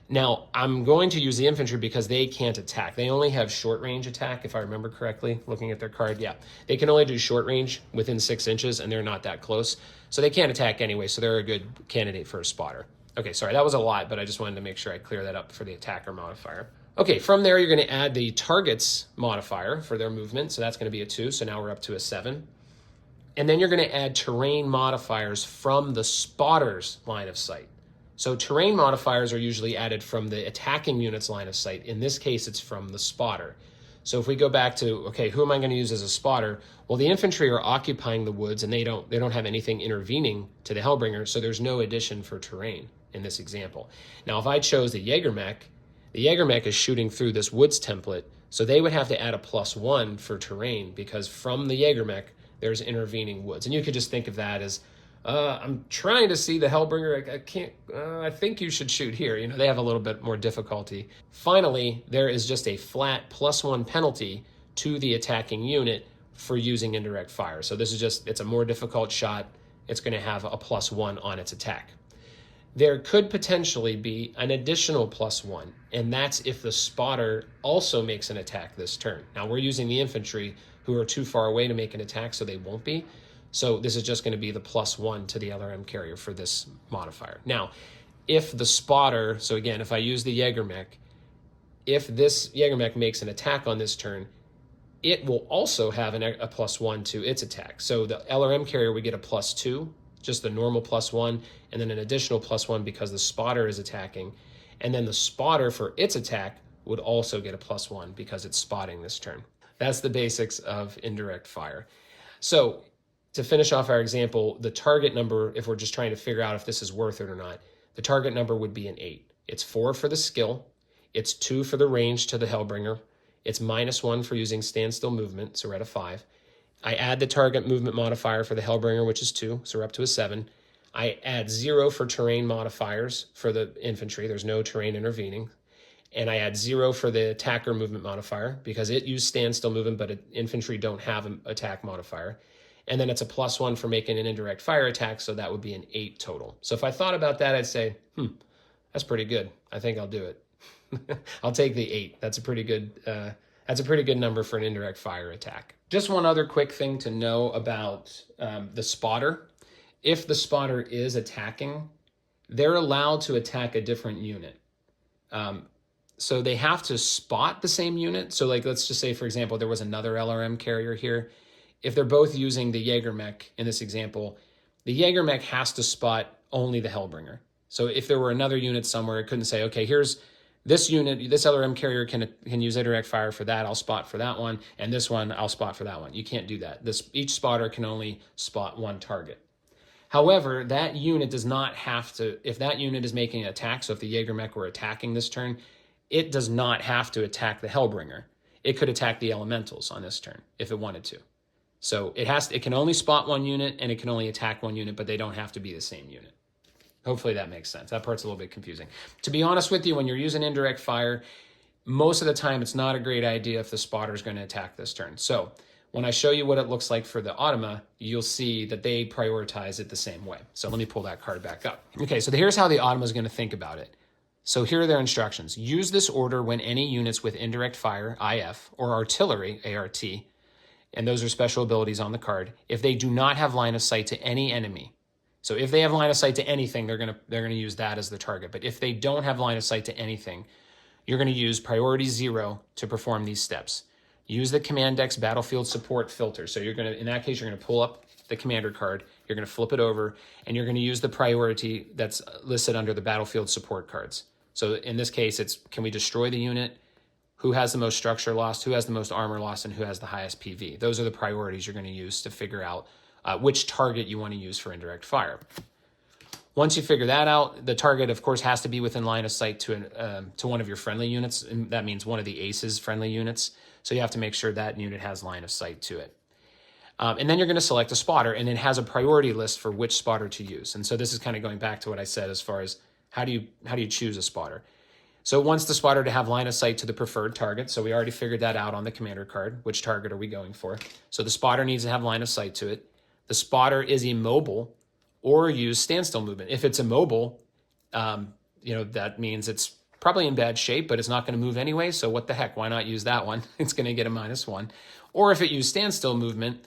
Now, I'm going to use the infantry because they can't attack. They only have short range attack, if I remember correctly, looking at their card. Yeah, they can only do short range within 6 inches, and they're not that close. So they can't attack anyway, so they're a good candidate for a spotter. Okay, sorry, that was a lot, but I just wanted to make sure I clear that up for the attacker modifier. Okay, from there, you're going to add the target's modifier for their movement. So that's going to be a 2. So now we're up to a 7. And then you're going to add terrain modifiers from the spotter's line of sight. So terrain modifiers are usually added from the attacking unit's line of sight. In this case, it's from the spotter. So if we go back to, okay, who am I going to use as a spotter? Well, the infantry are occupying the woods, and they don't have anything intervening to the Hellbringer, so there's no addition for terrain in this example. Now, if I chose the Jägermech is shooting through this woods template, so they would have to add a +1 for terrain, because from the Jägermech, there's intervening woods. And you could just think of that as, I'm trying to see the Hellbringer, I can't, I think you should shoot here. You know, they have a little bit more difficulty. Finally, there is just a flat +1 penalty to the attacking unit for using indirect fire. So this is just, it's a more difficult shot. It's going to have a +1 on its attack. There could potentially be an additional +1, and that's if the spotter also makes an attack this turn. Now, we're using the infantry, who are too far away to make an attack, so they won't be. So this is just going to be the +1 to the LRM carrier for this modifier. Now, if the spotter, so again, if I use the Jägermech, if this Jägermech makes an attack on this turn, it will also have a +1 to its attack. So the LRM carrier would get a +2, just the normal +1, and then an additional +1 because the spotter is attacking. And then the spotter for its attack would also get a +1 because it's spotting this turn. That's the basics of indirect fire. So to finish off our example, the target number, if we're just trying to figure out if this is worth it or not, the target number would be an 8. It's 4 for the skill, it's 2 for the range to the Hellbringer, it's -1 for using standstill movement, so we're at a 5. I add the target movement modifier for the Hellbringer, which is 2, so we're up to a 7. I add 0 for terrain modifiers for the infantry. There's no terrain intervening. And I add 0 for the attacker movement modifier because it used standstill movement, but infantry don't have an attack modifier. And then it's a +1 for making an indirect fire attack, so that would be an 8 total. So if I thought about that, I'd say, that's pretty good. I think I'll do it. I'll take the 8. That's a pretty good number for an indirect fire attack. Just one other quick thing to know about the spotter. If the spotter is attacking, they're allowed to attack a different unit. So they have to spot the same unit. So like, let's just say, for example, there was another LRM carrier here. If they're both using the Jägermech in this example, the Jägermech has to spot only the Hellbringer. So if there were another unit somewhere, it couldn't say, okay, here's this unit, this LRM carrier can use indirect fire for that, I'll spot for that one, and this one, I'll spot for that one. You can't do that. Each spotter can only spot one target. However, that unit does not have to, if that unit is making an attack, so if the Jägermech were attacking this turn, it does not have to attack the Hellbringer. It could attack the elementals on this turn if it wanted to. So it can only spot one unit and it can only attack one unit, but they don't have to be the same unit. Hopefully that makes sense. That part's a little bit confusing. To be honest with you, when you're using indirect fire, most of the time it's not a great idea if the spotter is going to attack this turn. So when I show you what it looks like for the Automa, you'll see that they prioritize it the same way. So let me pull that card back up. Okay, so here's how the Automa is going to think about it. So here are their instructions. Use this order when any units with indirect fire, IF, or artillery, ART, and those are special abilities on the card, if they do not have line of sight to any enemy. So if they have line of sight to anything, they're gonna use that as the target. But if they don't have line of sight to anything, you're gonna use priority 0 to perform these steps. Use the Commandex battlefield support filter. So in that case, you're gonna pull up the commander card, you're gonna flip it over, and you're gonna use the priority that's listed under the battlefield support cards. So in this case, it's can we destroy the unit? Who has the most structure lost? Who has the most armor lost? And who has the highest PV? Those are the priorities you're going to use to figure out which target you want to use for indirect fire. Once you figure that out, the target, of course, has to be within line of sight to one of your friendly units, and that means one of the ACE's friendly units. So you have to make sure that unit has line of sight to it. And then you're going to select a spotter, and it has a priority list for which spotter to use. And so this is kind of going back to what I said as far as how do you choose a spotter. So it wants the spotter to have line of sight to the preferred target. So we already figured that out on the commander card. Which target are we going for? So the spotter needs to have line of sight to it. The spotter is immobile or use standstill movement. If it's immobile, that means it's probably in bad shape, but it's not going to move anyway. So what the heck? Why not use that one? It's going to get a -1. Or if it used standstill movement,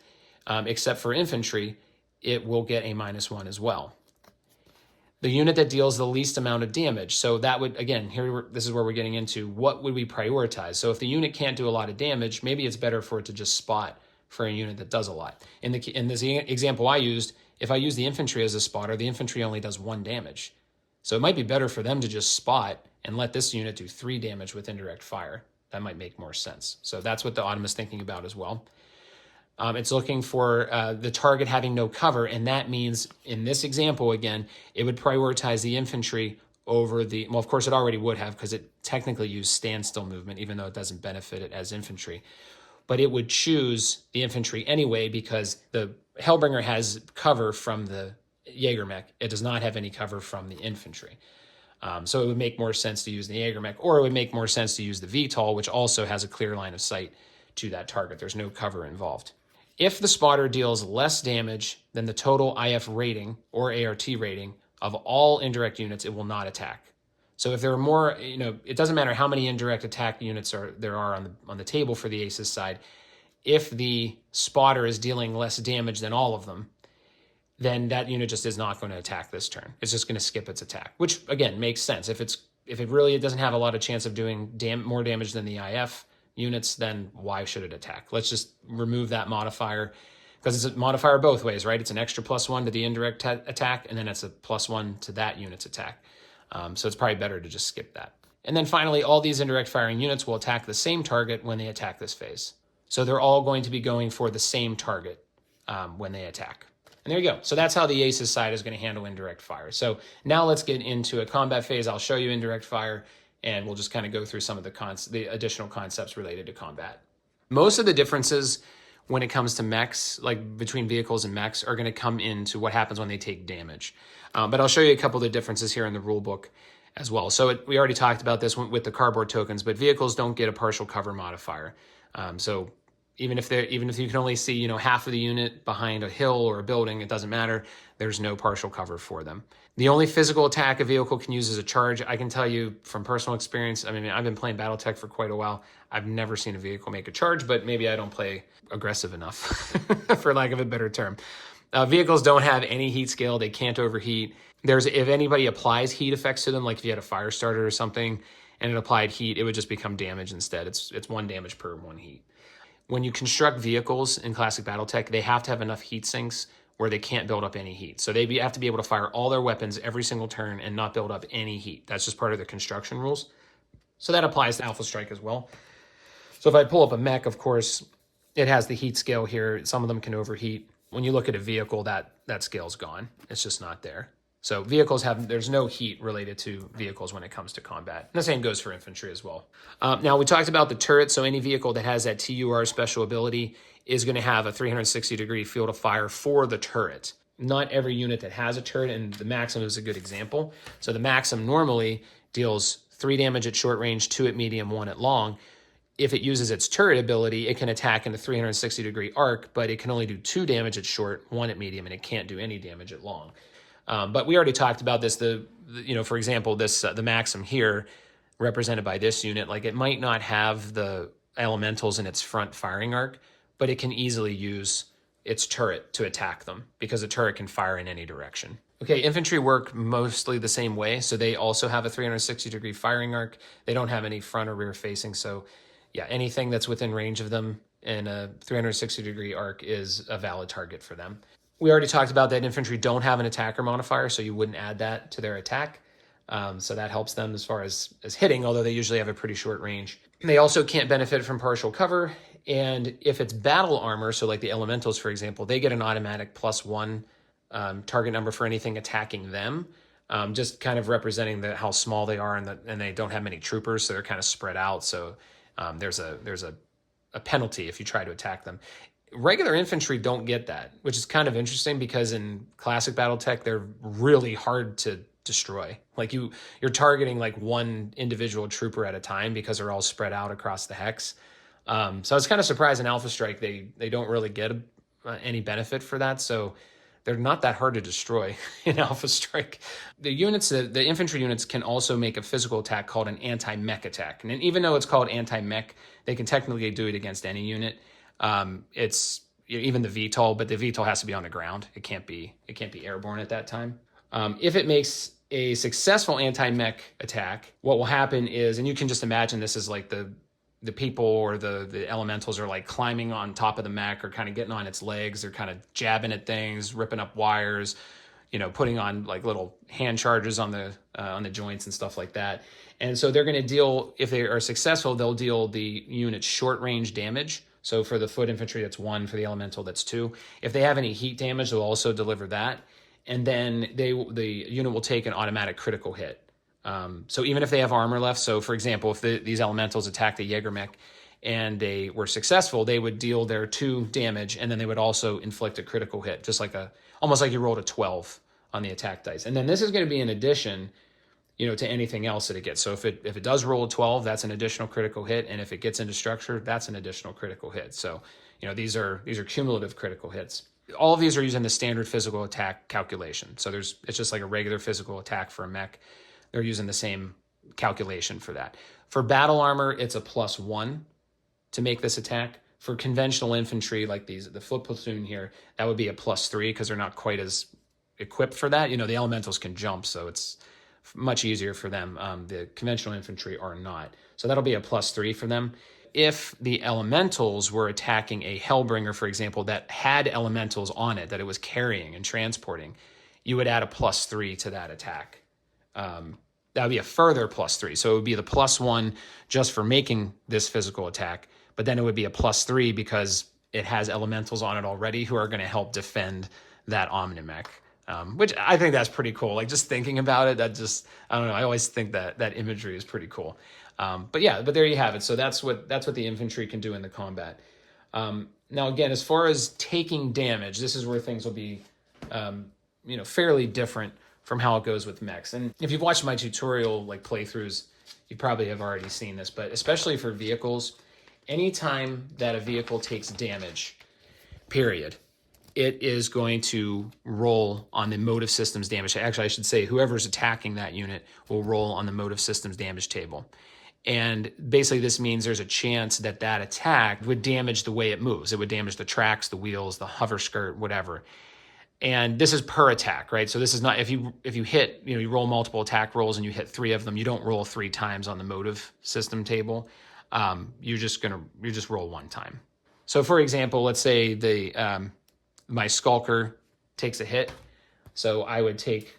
except for infantry, it will get a -1 as well. The unit that deals the least amount of damage. So that would, again, this is where we're getting into what would we prioritize. So if the unit can't do a lot of damage, maybe it's better for it to just spot for a unit that does a lot. In this example I used, if I use the infantry as a spotter, the infantry only does 1 damage. So it might be better for them to just spot and let this unit do 3 damage with indirect fire. That might make more sense. So that's what the Autumn is thinking about as well. It's looking for the target having no cover, and that means in this example, again, it would prioritize the infantry over the, well, of course it already would have because it technically used standstill movement, even though it doesn't benefit it as infantry. But it would choose the infantry anyway because the Hellbringer has cover from the Jägermech. It does not have any cover from the infantry. So it would make more sense to use the Jägermech, or it would make more sense to use the VTOL, which also has a clear line of sight to that target. There's no cover involved. If the spotter deals less damage than the total IF rating or ART rating of all indirect units, it will not attack. So if there are more, it doesn't matter how many indirect attack units there are on the table for the ACES side. If the spotter is dealing less damage than all of them, then that unit just is not going to attack this turn. It's just going to skip its attack, which again makes sense. If it doesn't have a lot of chance of doing more damage than the IF units, then why should it attack? Let's just remove that modifier, because it's a modifier both ways, right? It's an extra +1 to the indirect attack, and then it's a +1 to that unit's attack. So it's probably better to just skip that. And then finally, all these indirect firing units will attack the same target when they attack this phase. So they're all going to be going for the same target when they attack. And there you go. So that's how the ACES side is going to handle indirect fire. So now let's get into a combat phase. I'll show you indirect fire, and we'll just kind of go through some of the additional concepts related to combat. Most of the differences when it comes to mechs, like between vehicles and mechs, are going to come into what happens when they take damage. But I'll show you a couple of the differences here in the rule book as well. So we already talked about this with the cardboard tokens, but vehicles don't get a partial cover modifier. So even if you can only see half of the unit behind a hill or a building, it doesn't matter. There's no partial cover for them. The only physical attack a vehicle can use is a charge. I can tell you from personal experience, I mean, I've been playing BattleTech for quite a while. I've never seen a vehicle make a charge, but maybe I don't play aggressive enough, for lack of a better term. Vehicles don't have any heat scale. They can't overheat. If anybody applies heat effects to them, like if you had a fire starter or something and it applied heat, it would just become damage instead. It's 1 damage per 1 heat. When you construct vehicles in classic BattleTech, they have to have enough heat sinks where they can't build up any heat. So they have to be able to fire all their weapons every single turn and not build up any heat. That's just part of the construction rules. So that applies to Alpha Strike as well. So if I pull up a mech, of course, it has the heat scale here. Some of them can overheat. When you look at a vehicle, that scale's gone. It's just not there. So vehicles there's no heat related to vehicles when it comes to combat. And the same goes for infantry as well. Now we talked about the turret. So any vehicle that has that TUR special ability is going to have a 360-degree field of fire for the turret. Not every unit that has a turret, and the Maxim is a good example. So the Maxim normally deals 3 damage at short range, 2 at medium, 1 at long. If it uses its turret ability, it can attack in a 360-degree arc, but it can only do 2 damage at short, 1 at medium, and it can't do any damage at long. But we already talked about this. For example, the Maxim here, represented by this unit, like it might not have the elementals in its front firing arc, but it can easily use its turret to attack them because the turret can fire in any direction. Okay, infantry work mostly the same way. So they also have a 360-degree firing arc. They don't have any front or rear facing. So yeah, anything that's within range of them in a 360-degree arc is a valid target for them. We already talked about that infantry don't have an attacker modifier, so you wouldn't add that to their attack. So that helps them as far as hitting, although they usually have a pretty short range. They also can't benefit from partial cover, And if it's battle armor, so like the elementals, for example, they get an automatic +1 target number for anything attacking them, just kind of representing how small they are, and they don't have many troopers, so they're kind of spread out. So there's a penalty if you try to attack them. Regular infantry don't get that, which is kind of interesting because in classic BattleTech, they're really hard to destroy. Like you're targeting like one individual trooper at a time because they're all spread out across the hex. So I was kind of surprised in Alpha Strike they don't really get any benefit for that. So they're not that hard to destroy in Alpha Strike. The infantry units can also make a physical attack called an Anti-Mech Attack. And even though it's called Anti-Mech, they can technically do it against any unit. It's even the VTOL, but the VTOL has to be on the ground. It can't be airborne at that time. If it makes a successful Anti-Mech attack, what will happen is, and you can just imagine this is like the people or the elementals are like climbing on top of the mech or kind of getting on its legs. They're kind of jabbing at things, ripping up wires, putting on like little hand charges on the joints and stuff like that. And so they're going to deal, if they are successful, they'll deal the unit short range damage. So for the foot infantry, that's 1. For the elemental, that's 2. If they have any heat damage, they'll also deliver that. And then the unit will take an automatic critical hit. So even if they have armor left, so for example, if these elementals attack the Jägermech and they were successful, they would deal their 2 damage, and then they would also inflict a critical hit, just like almost like you rolled a 12 on the attack dice. And then this is going to be in addition, to anything else that it gets. So if it does roll a 12, that's an additional critical hit, and if it gets into structure, that's an additional critical hit. So these are cumulative critical hits. All of these are using the standard physical attack calculation. So it's just like a regular physical attack for a mech. They're using the same calculation for that. For battle armor, it's a +1 to make this attack. For conventional infantry, like the foot platoon here, that would be a +3 because they're not quite as equipped for that. The elementals can jump, so it's much easier for them. The conventional infantry are not. So that'll be a +3 for them. If the elementals were attacking a Hellbringer, for example, that had elementals on it, that it was carrying and transporting, you would add a +3 to that attack. That would be a further +3. So it would be the +1 just for making this physical attack, but then it would be a +3 because it has elementals on it already who are going to help defend that Omnimech. Which I think that's pretty cool. Like just thinking about it, I don't know. I always think that imagery is pretty cool. But there you have it. So that's what the infantry can do in the combat. Now again, as far as taking damage, this is where things will be, fairly different from how it goes with mechs. And if you've watched my tutorial like playthroughs, you probably have already seen this, but especially for vehicles, anytime that a vehicle takes damage, period, it is going to roll on the motive systems damage. Actually, I should say whoever's attacking that unit will roll on the motive systems damage table. And basically this means there's a chance that attack would damage the way it moves. It would damage the tracks, the wheels, the hover skirt, whatever. And this is per attack, right? So this is not, if you hit, you roll multiple attack rolls and you hit 3 of them, you don't roll 3 times on the motive system table. You just roll 1 time. So for example, let's say my Skulker takes a hit. So I would take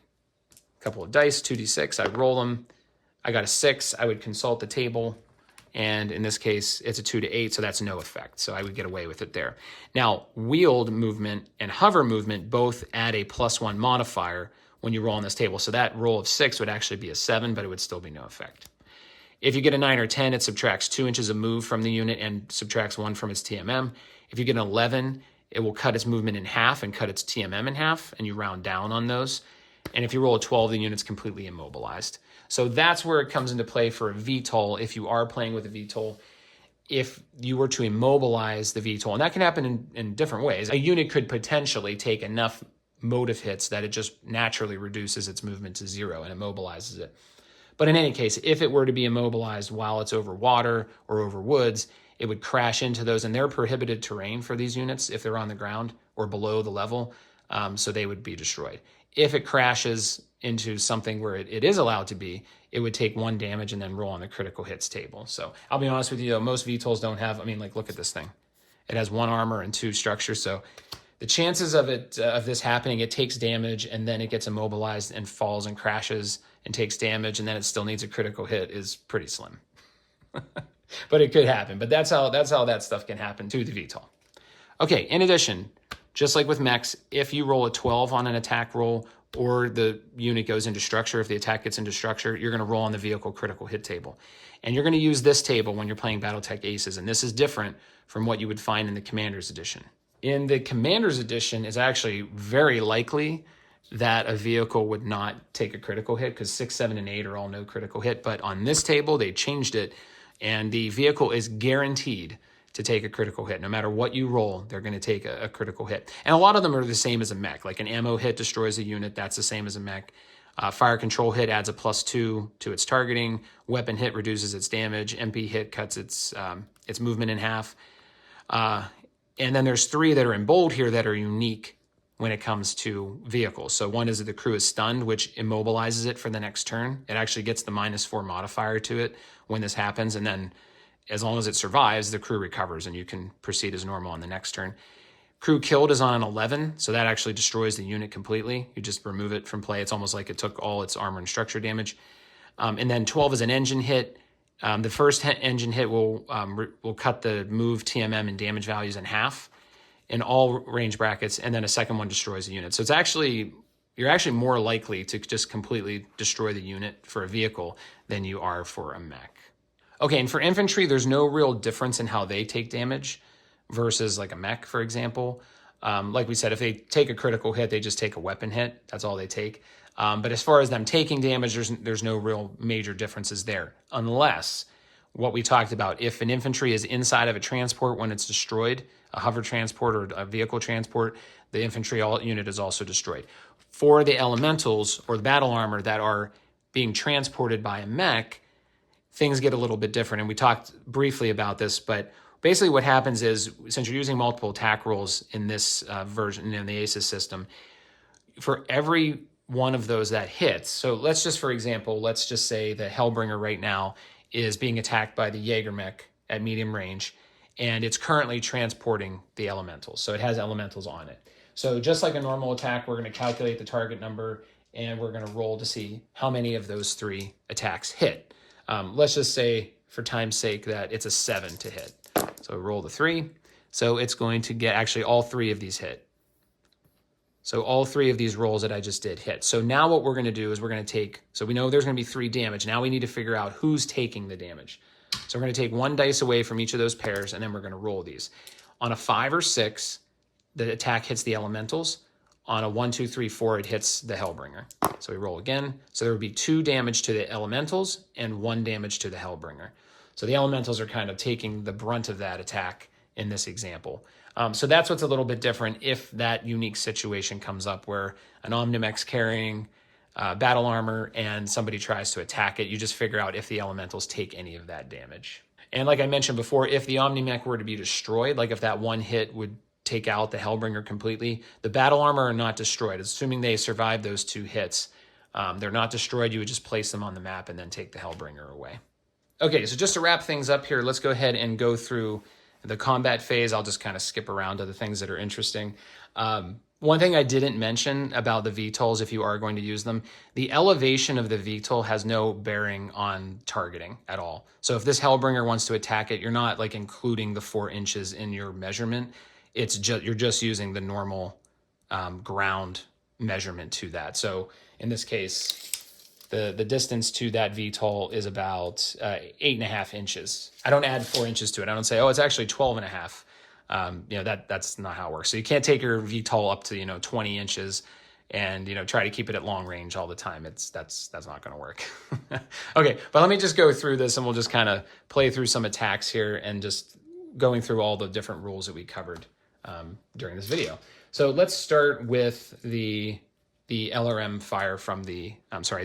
a couple of dice, 2d6, I'd roll them. I got a 6, I would consult the table. And in this case, it's a 2 to 8, so that's no effect. So I would get away with it there. Now, wheeled movement and hover movement both add a +1 modifier when you roll on this table. So that roll of 6 would actually be a 7, but it would still be no effect. If you get a 9 or 10, it subtracts 2 inches of move from the unit and subtracts 1 from its TMM. If you get an 11, it will cut its movement in half and cut its TMM in half, and you round down on those. And if you roll a 12, the unit's completely immobilized. So that's where it comes into play for a VTOL if you are playing with a VTOL. If you were to immobilize the VTOL, and that can happen in different ways, a unit could potentially take enough motive hits that it just naturally reduces its movement to 0 and immobilizes it. But in any case, if it were to be immobilized while it's over water or over woods, it would crash into those, and they're prohibited terrain for these units if they're on the ground or below the level, so they would be destroyed. If it crashes into something where it is allowed to be, it would take 1 damage and then roll on the critical hits table. So I'll be honest with you, most VTOLs don't have, look at this thing. It has 1 armor and 2 structure, so the chances of this happening, it takes damage and then it gets immobilized and falls and crashes and takes damage and then it still needs a critical hit is pretty slim. but it could happen. But that's how that stuff can happen to the VTOL. Okay, in addition, just like with mechs, if you roll a 12 on an attack roll or the unit goes into structure, if the attack gets into structure, you're going to roll on the vehicle critical hit table. And you're going to use this table when you're playing BattleTech Aces, and this is different from what you would find in the Commander's Edition. In the Commander's Edition, it's actually very likely that a vehicle would not take a critical hit because 6, 7, and 8 are all no critical hit. But on this table, they changed it, and the vehicle is guaranteed to take a critical hit. No matter what you roll, they're going to take a critical hit. And a lot of them are the same as a mech. Like an ammo hit destroys a unit, that's the same as a mech. Fire control hit adds a +2 to its targeting. Weapon hit reduces its damage. MP hit cuts its movement in half. And then there's 3 that are in bold here that are unique when it comes to vehicles. So one is that the crew is stunned, which immobilizes it for the next turn. It actually gets the -4 modifier to it when this happens. And then as long as it survives, the crew recovers and you can proceed as normal on the next turn. Crew killed is on an 11, so that actually destroys the unit completely. You just remove it from play. It's almost like it took all its armor and structure damage. And then 12 is an engine hit. The first engine hit will cut the move, TMM, and damage values in half in all range brackets, and then a second one destroys the unit. So it's actually, you're actually more likely to just completely destroy the unit for a vehicle than you are for a mech. Okay, and for infantry, there's no real difference in how they take damage versus like a mech, for example. Like we said, if they take a critical hit, they just take a weapon hit. That's all they take. But as far as them taking damage, there's no real major differences there, unless what we talked about, if an infantry is inside of a transport when it's destroyed, a hover transport or a vehicle transport, the infantry unit is also destroyed. For the elementals or the battle armor that are being transported by a mech, things get a little bit different. And we talked briefly about this, but basically what happens is, since you're using multiple attack rolls in this version, in the ACES system, for every one of those that hits, so let's just, for example, let's just say the Hellbringer right now is being attacked by the Jägermech at medium range, and it's currently transporting the elementals. So it has elementals on it. So just like a normal attack, we're going to calculate the target number, and we're going to roll to see how many of those 3 attacks hit. Let's just say, for time's sake, that it's a 7 to hit. So roll the 3. So it's going to get, actually all 3 of these hit. So all 3 of these rolls that I just did hit. So now what we're going to do is we're going to take, so we know there's going to be 3 damage. Now we need to figure out who's taking the damage. So we're going to take 1 dice away from each of those pairs, and then we're going to roll these. On a 5 or 6, the attack hits the elementals. On a 1, 2, 3, 4, it hits the Hellbringer. So we roll again. So there would be 2 damage to the elementals and 1 damage to the Hellbringer. So the elementals are kind of taking the brunt of that attack in this example. So that's what's a little bit different if that unique situation comes up where an Omnimech's carrying battle armor and somebody tries to attack it. You just figure out if the elementals take any of that damage. And like I mentioned before, if the Omnimech were to be destroyed, like if that 1 hit would take out the Hellbringer completely, the battle armor are not destroyed. Assuming they survive those 2 hits, they're not destroyed. You would just place them on the map and then take the Hellbringer away. Okay, so just to wrap things up here, let's go ahead and go through the combat phase. I'll just kind of skip around to the things that are interesting. One thing I didn't mention about the VTOLs, if you are going to use them, the elevation of the VTOL has no bearing on targeting at all. So if this Hellbringer wants to attack it, you're not like including the 4 inches in your measurement. It's just, you're just using the normal ground measurement to that. So in this case, the distance to that VTOL is about 8.5 inches. I don't add 4 inches to it. I don't say, oh, it's actually 12.5. That's not how it works. So you can't take your VTOL up to 20 inches and try to keep it at long range all the time. That's not going to work. Okay, but let me just go through this and we'll just kind of play through some attacks here and just going through all the different rules that we covered during this video. So let's start with the LRM fire from the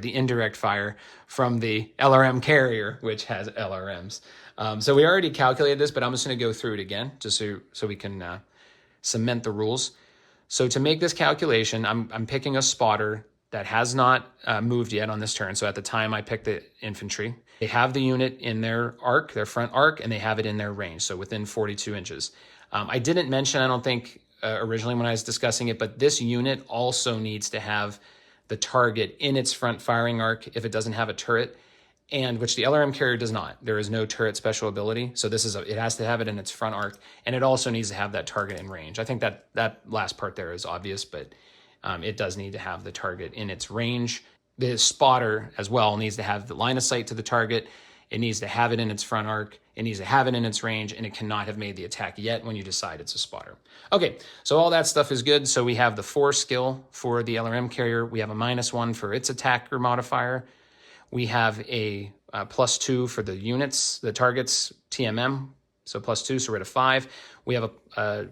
indirect fire from the LRM carrier, which has LRMs. So we already calculated this, but I'm just going to go through it again just so we can cement the rules. So to make this calculation, I'm picking a spotter that has not moved yet on this turn. So at the time I picked the infantry, they have the unit in their arc, their front arc, and they have it in their range, so within 42 inches. I didn't mention, I don't think, originally when I was discussing it, but this unit also needs to have the target in its front firing arc if it doesn't have a turret, and which the LRM carrier does not. There is no turret special ability, so this is it has to have it in its front arc, and it also needs to have that target in range. I think that last part there is obvious, but it does need to have the target in its range. The spotter as well needs to have the line of sight to the target. It needs to have it in its front arc. It needs to have it in its range, and it cannot have made the attack yet when you decide it's a spotter. Okay, so all that stuff is good. So we have the 4 skill for the LRM carrier. We have a -1 for its attacker modifier. We have a +2 for the units, the targets, TMM, so +2, so we're at a 5. We have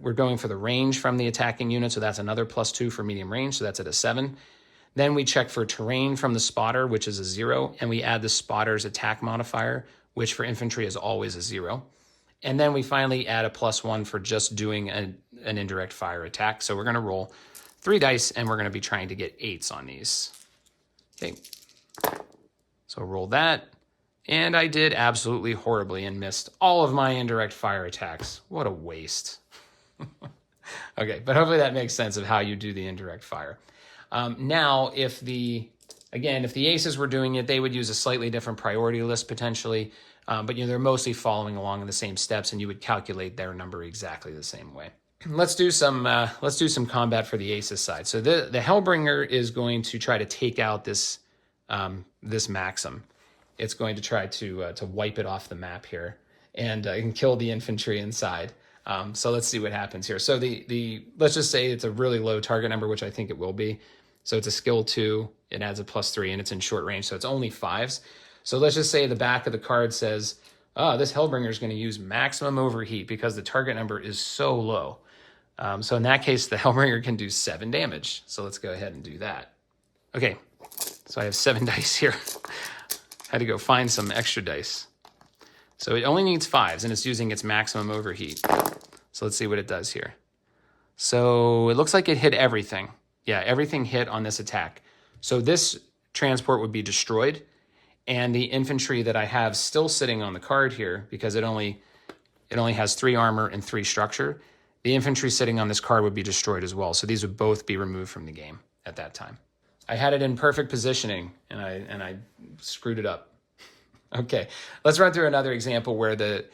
we're going for the range from the attacking unit, so that's another +2 for medium range, so that's at a 7. Then we check for terrain from the spotter, which is a 0, and we add the spotter's attack modifier, which for infantry is always a 0. And then we finally add a +1 for just doing an indirect fire attack. So we're going to roll 3 dice, and we're going to be trying to get 8s on these. Okay, so roll that, and I did absolutely horribly and missed all of my indirect fire attacks. What a waste. Okay, but hopefully that makes sense of how you do the indirect fire. Now, if the aces were doing it, they would use a slightly different priority list potentially, but they're mostly following along in the same steps, and you would calculate their number exactly the same way. Let's do some combat for the aces side. So the Hellbringer is going to try to take out this Maxim. It's going to try to wipe it off the map here and kill the infantry inside. So let's see what happens here. So let's just say it's a really low target number, which I think it will be. So it's a skill 2, it adds a +3, and it's in short range, so it's only 5s. So let's just say the back of the card says, this Hellbringer is going to use maximum overheat because the target number is so low. So in that case, the Hellbringer can do 7 damage. So let's go ahead and do that. Okay, so I have 7 dice here. Had to go find some extra dice. So it only needs 5s, and it's using its maximum overheat. So let's see what it does here. So it looks like it hit everything. Yeah, everything hit on this attack. So this transport would be destroyed, and the infantry that I have still sitting on the card here, because it only has 3 armor and 3 structure, the infantry sitting on this card would be destroyed as well. So these would both be removed from the game at that time. I had it in perfect positioning, and I screwed it up. Okay, let's run through another example where the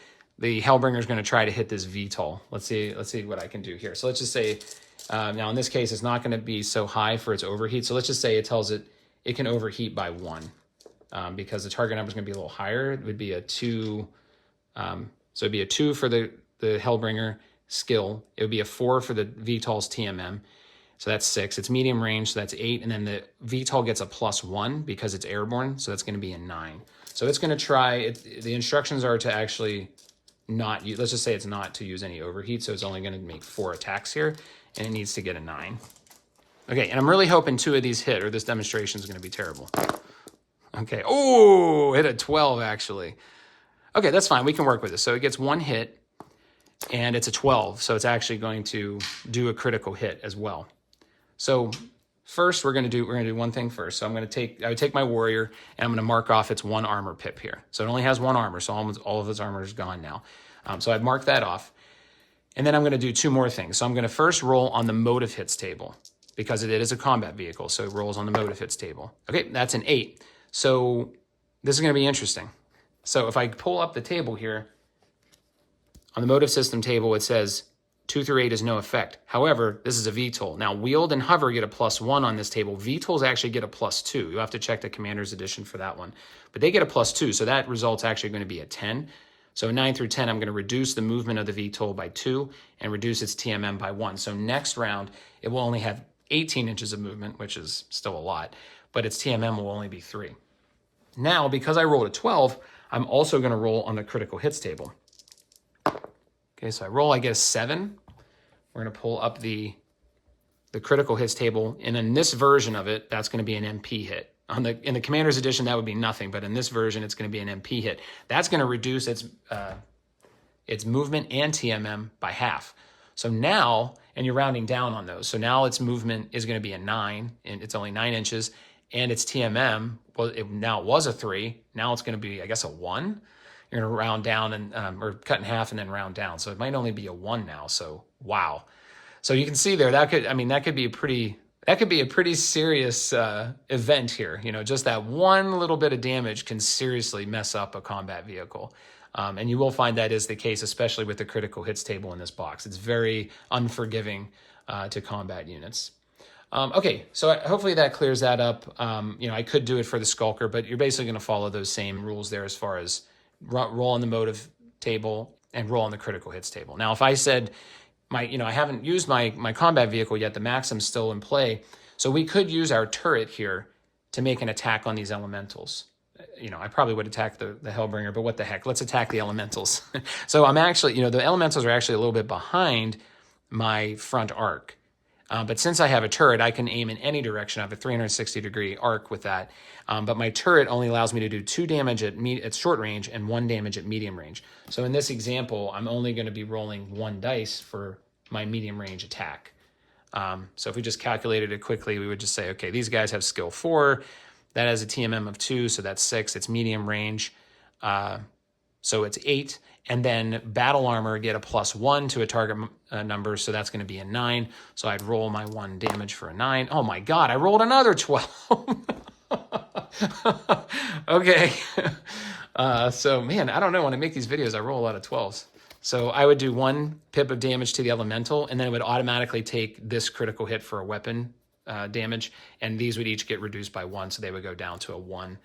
Hellbringer is going to try to hit this VTOL. Let's see what I can do here. So let's just say, now in this case, it's not going to be so high for its overheat. So let's just say it tells it can overheat by 1 because the target number is going to be a little higher. It would be a 2. So it'd be a 2 for the Hellbringer skill. It would be a 4 for the VTOL's TMM. So that's 6. It's medium range, so that's 8. And then the VTOL gets a +1 because it's airborne, so that's going to be a 9. So it's going to try, the instructions are to actually not use, let's just say it's not to use any overheat, so it's only going to make 4 attacks here, and it needs to get a 9. Okay, and I'm really hoping 2 of these hit, or this demonstration is going to be terrible. Okay, oh, hit a 12 actually. Okay, that's fine, we can work with this. So it gets 1 hit, and it's a 12, so it's actually going to do a critical hit as well. So first, we're gonna do one thing first. So I would take my warrior, and I'm gonna mark off its 1 armor pip here. So it only has 1 armor, so all of its armor is gone now. So I've marked that off. And then I'm gonna do 2 more things. So I'm gonna first roll on the motive hits table because it is a combat vehicle, so it rolls on the motive hits table. Okay, that's an 8. So this is gonna be interesting. So if I pull up the table here, on the motive system table, it says 2 through 8 is no effect. However, this is a VTOL. Now, Wield and Hover get a +1 on this table. VTOLs actually get a +2. You have to check the Commander's Edition for that one. But they get a +2, so that result's actually going to be a 10. So 9 through 10, I'm going to reduce the movement of the VTOL by 2 and reduce its TMM by 1. So next round, it will only have 18 inches of movement, which is still a lot, but its TMM will only be 3. Now, because I rolled a 12, I'm also going to roll on the critical hits table. Okay, so I roll, I get a 7. We're going to pull up the critical hits table, and in this version of it, that's going to be an MP hit. In the Commander's Edition, that would be nothing, but in this version, it's going to be an MP hit. That's going to reduce its movement and TMM by half. So now, and you're rounding down on those, so now its movement is going to be a 9, and it's only 9 inches, and its TMM, now it was a 3, now it's going to be, I guess, a 1. You're going to round down and or cut in half and then round down. So it might only be a 1 now. So wow. So you can see there that could be that could be a pretty serious event here. You know, just that one little bit of damage can seriously mess up a combat vehicle. And you will find that is the case, especially with the critical hits table in this box. It's very unforgiving to combat units. Okay, so hopefully that clears that up. You know, I could do it for the Skulker, but you're basically going to follow those same rules there as far as roll on the motive table and roll on the critical hits table. Now, if I said, I haven't used my combat vehicle yet, the Maxim's still in play, so we could use our turret here to make an attack on these elementals. You know, I probably would attack the Hellbringer, but what the heck? Let's attack the elementals. So I'm actually, you know, the elementals are actually a little bit behind my front arc. But since I have a turret, I can aim in any direction. I have a 360-degree arc with that. But my turret only allows me to do 2 damage at short range and 1 damage at medium range. So in this example, I'm only going to be rolling 1 dice for my medium range attack. So if we just calculated it quickly, we would just say, okay, these guys have skill 4. That has a TMM of 2, so that's 6. It's medium range. So it's 8. And then battle armor get a +1 to a target number, so that's going to be a 9. So I'd roll my 1 damage for a 9. Oh my god, I rolled another 12. Okay. So man, I don't know, when I make these videos, I roll a lot of 12s. So I would do 1 pip of damage to the elemental, and then it would automatically take this critical hit for a weapon damage, and these would each get reduced by 1, so they would go down to a 1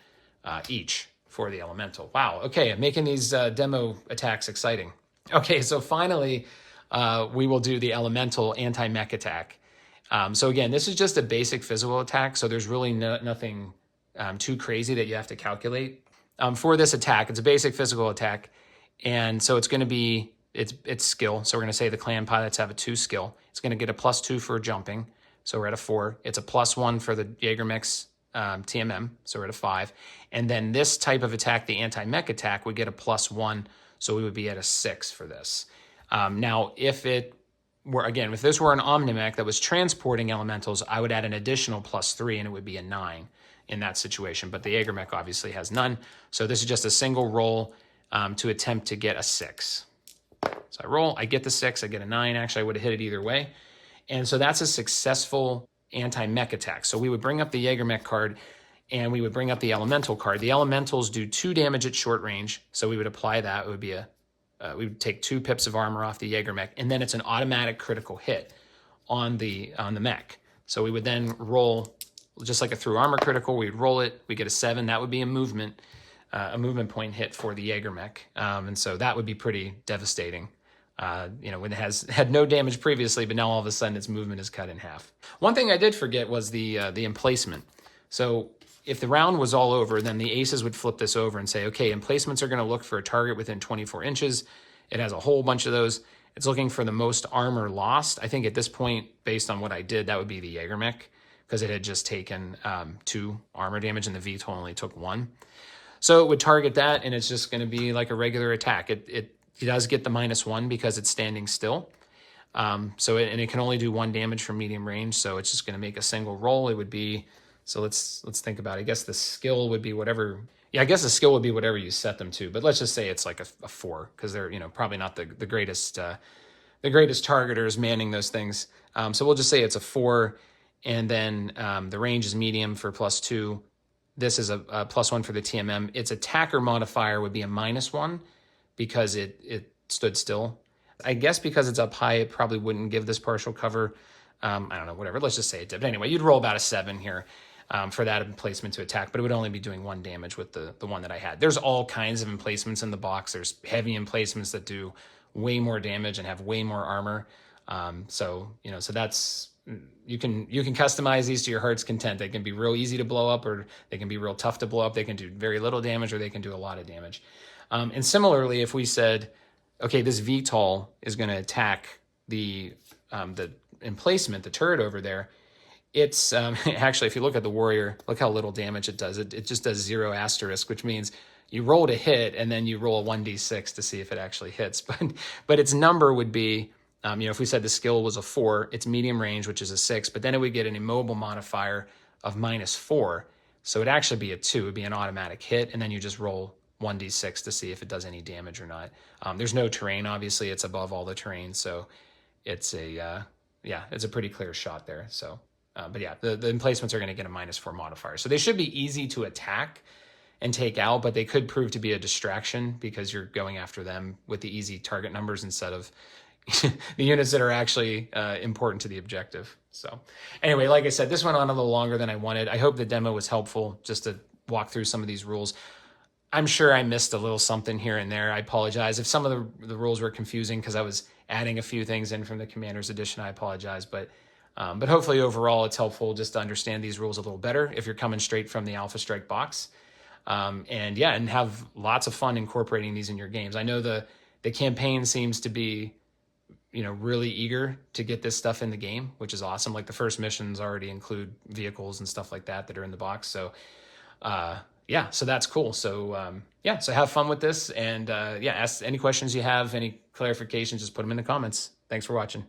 each for the elemental. Wow, okay, I'm making these demo attacks exciting. Okay, so finally, we will do the elemental anti-mech attack. So again, this is just a basic physical attack, so there's really nothing too crazy that you have to calculate. For this attack, it's a basic physical attack, and so it's going to be, it's skill. So we're going to say the clan pilots have a 2 skill. It's going to get a +2 for jumping, so we're at a 4. It's a +1 for the Jägermechs TMM, so we're at a 5. And then this type of attack, the anti-mech attack, would get a +1, so we would be at a 6 for this. Now, if this were an Omnimech that was transporting elementals, I would add an additional +3, and it would be a 9 in that situation. But the Jägermech obviously has none, so this is just a single roll to attempt to get a 6. So I roll, I get the 6, I get a 9. Actually, I would have hit it either way. And so that's a successful anti-mech attack. So we would bring up the Jägermech card, and we would bring up the elemental card. The elementals do 2 damage at short range, so we would apply that. It would be we would take 2 pips of armor off the Jägermech, and then it's an automatic critical hit on the mech. So we would then roll, just like a through armor critical, we'd roll it, we get a 7. That would be a movement point hit for the Jägermech. And so that would be pretty devastating. You know, when it had no damage previously, but now all of a sudden its movement is cut in half. One thing I did forget was the emplacement. So if the round was all over, then the aces would flip this over and say, okay, emplacements are going to look for a target within 24 inches. It has a whole bunch of those. It's looking for the most armor lost. I think at this point, based on what I did, that would be the Jägermech, because it had just taken 2 armor damage and the VTOL only took 1. So it would target that, and it's just going to be like a regular attack. It does get the -1 because it's standing still. And it can only do 1 damage from medium range, so it's just going to make a single roll. It would be, so let's think about it. I guess the skill would be whatever. Yeah, I guess the skill would be whatever you set them to. But let's just say it's like a 4, because they're probably not the greatest targeters manning those things. So we'll just say it's a 4, and then the range is medium for +2. This is a +1 for the TMM. Its attacker modifier would be a -1 because it stood still. I guess because it's up high, it probably wouldn't give this partial cover. I don't know, whatever. Let's just say it did. But anyway, you'd roll about a 7 here for that emplacement to attack, but it would only be doing 1 damage with the one that I had. There's all kinds of emplacements in the box. There's heavy emplacements that do way more damage and have way more armor. So that's, you can customize these to your heart's content. They can be real easy to blow up, or they can be real tough to blow up. They can do very little damage, or they can do a lot of damage. And similarly, if we said, okay, this VTOL is going to attack the emplacement, the turret over there, it's actually, if you look at the warrior, look how little damage it does. It just does 0 asterisk, which means you roll to hit, and then you roll a 1d6 to see if it actually hits. But its number would be, if we said the skill was a 4, it's medium range, which is a 6, but then it would get an immobile modifier of -4. So it'd actually be a 2. It'd be an automatic hit, and then you just roll 1d6 to see if it does any damage or not. There's no terrain, obviously. It's above all the terrain, so it's a pretty clear shot there. So But yeah, the emplacements are going to get a -4 modifier. So they should be easy to attack and take out, but they could prove to be a distraction because you're going after them with the easy target numbers instead of the units that are actually important to the objective. So anyway, like I said, this went on a little longer than I wanted. I hope the demo was helpful just to walk through some of these rules. I'm sure I missed a little something here and there. I apologize. If some of the rules were confusing because I was adding a few things in from the Commander's Edition, I apologize. But hopefully overall it's helpful just to understand these rules a little better if you're coming straight from the Alpha Strike box. And have lots of fun incorporating these in your games. I know the campaign seems to be, really eager to get this stuff in the game, which is awesome. Like the first missions already include vehicles and stuff like that are in the box. So, so that's cool. So, so have fun with this, and ask any questions you have, any clarifications, just put them in the comments. Thanks for watching.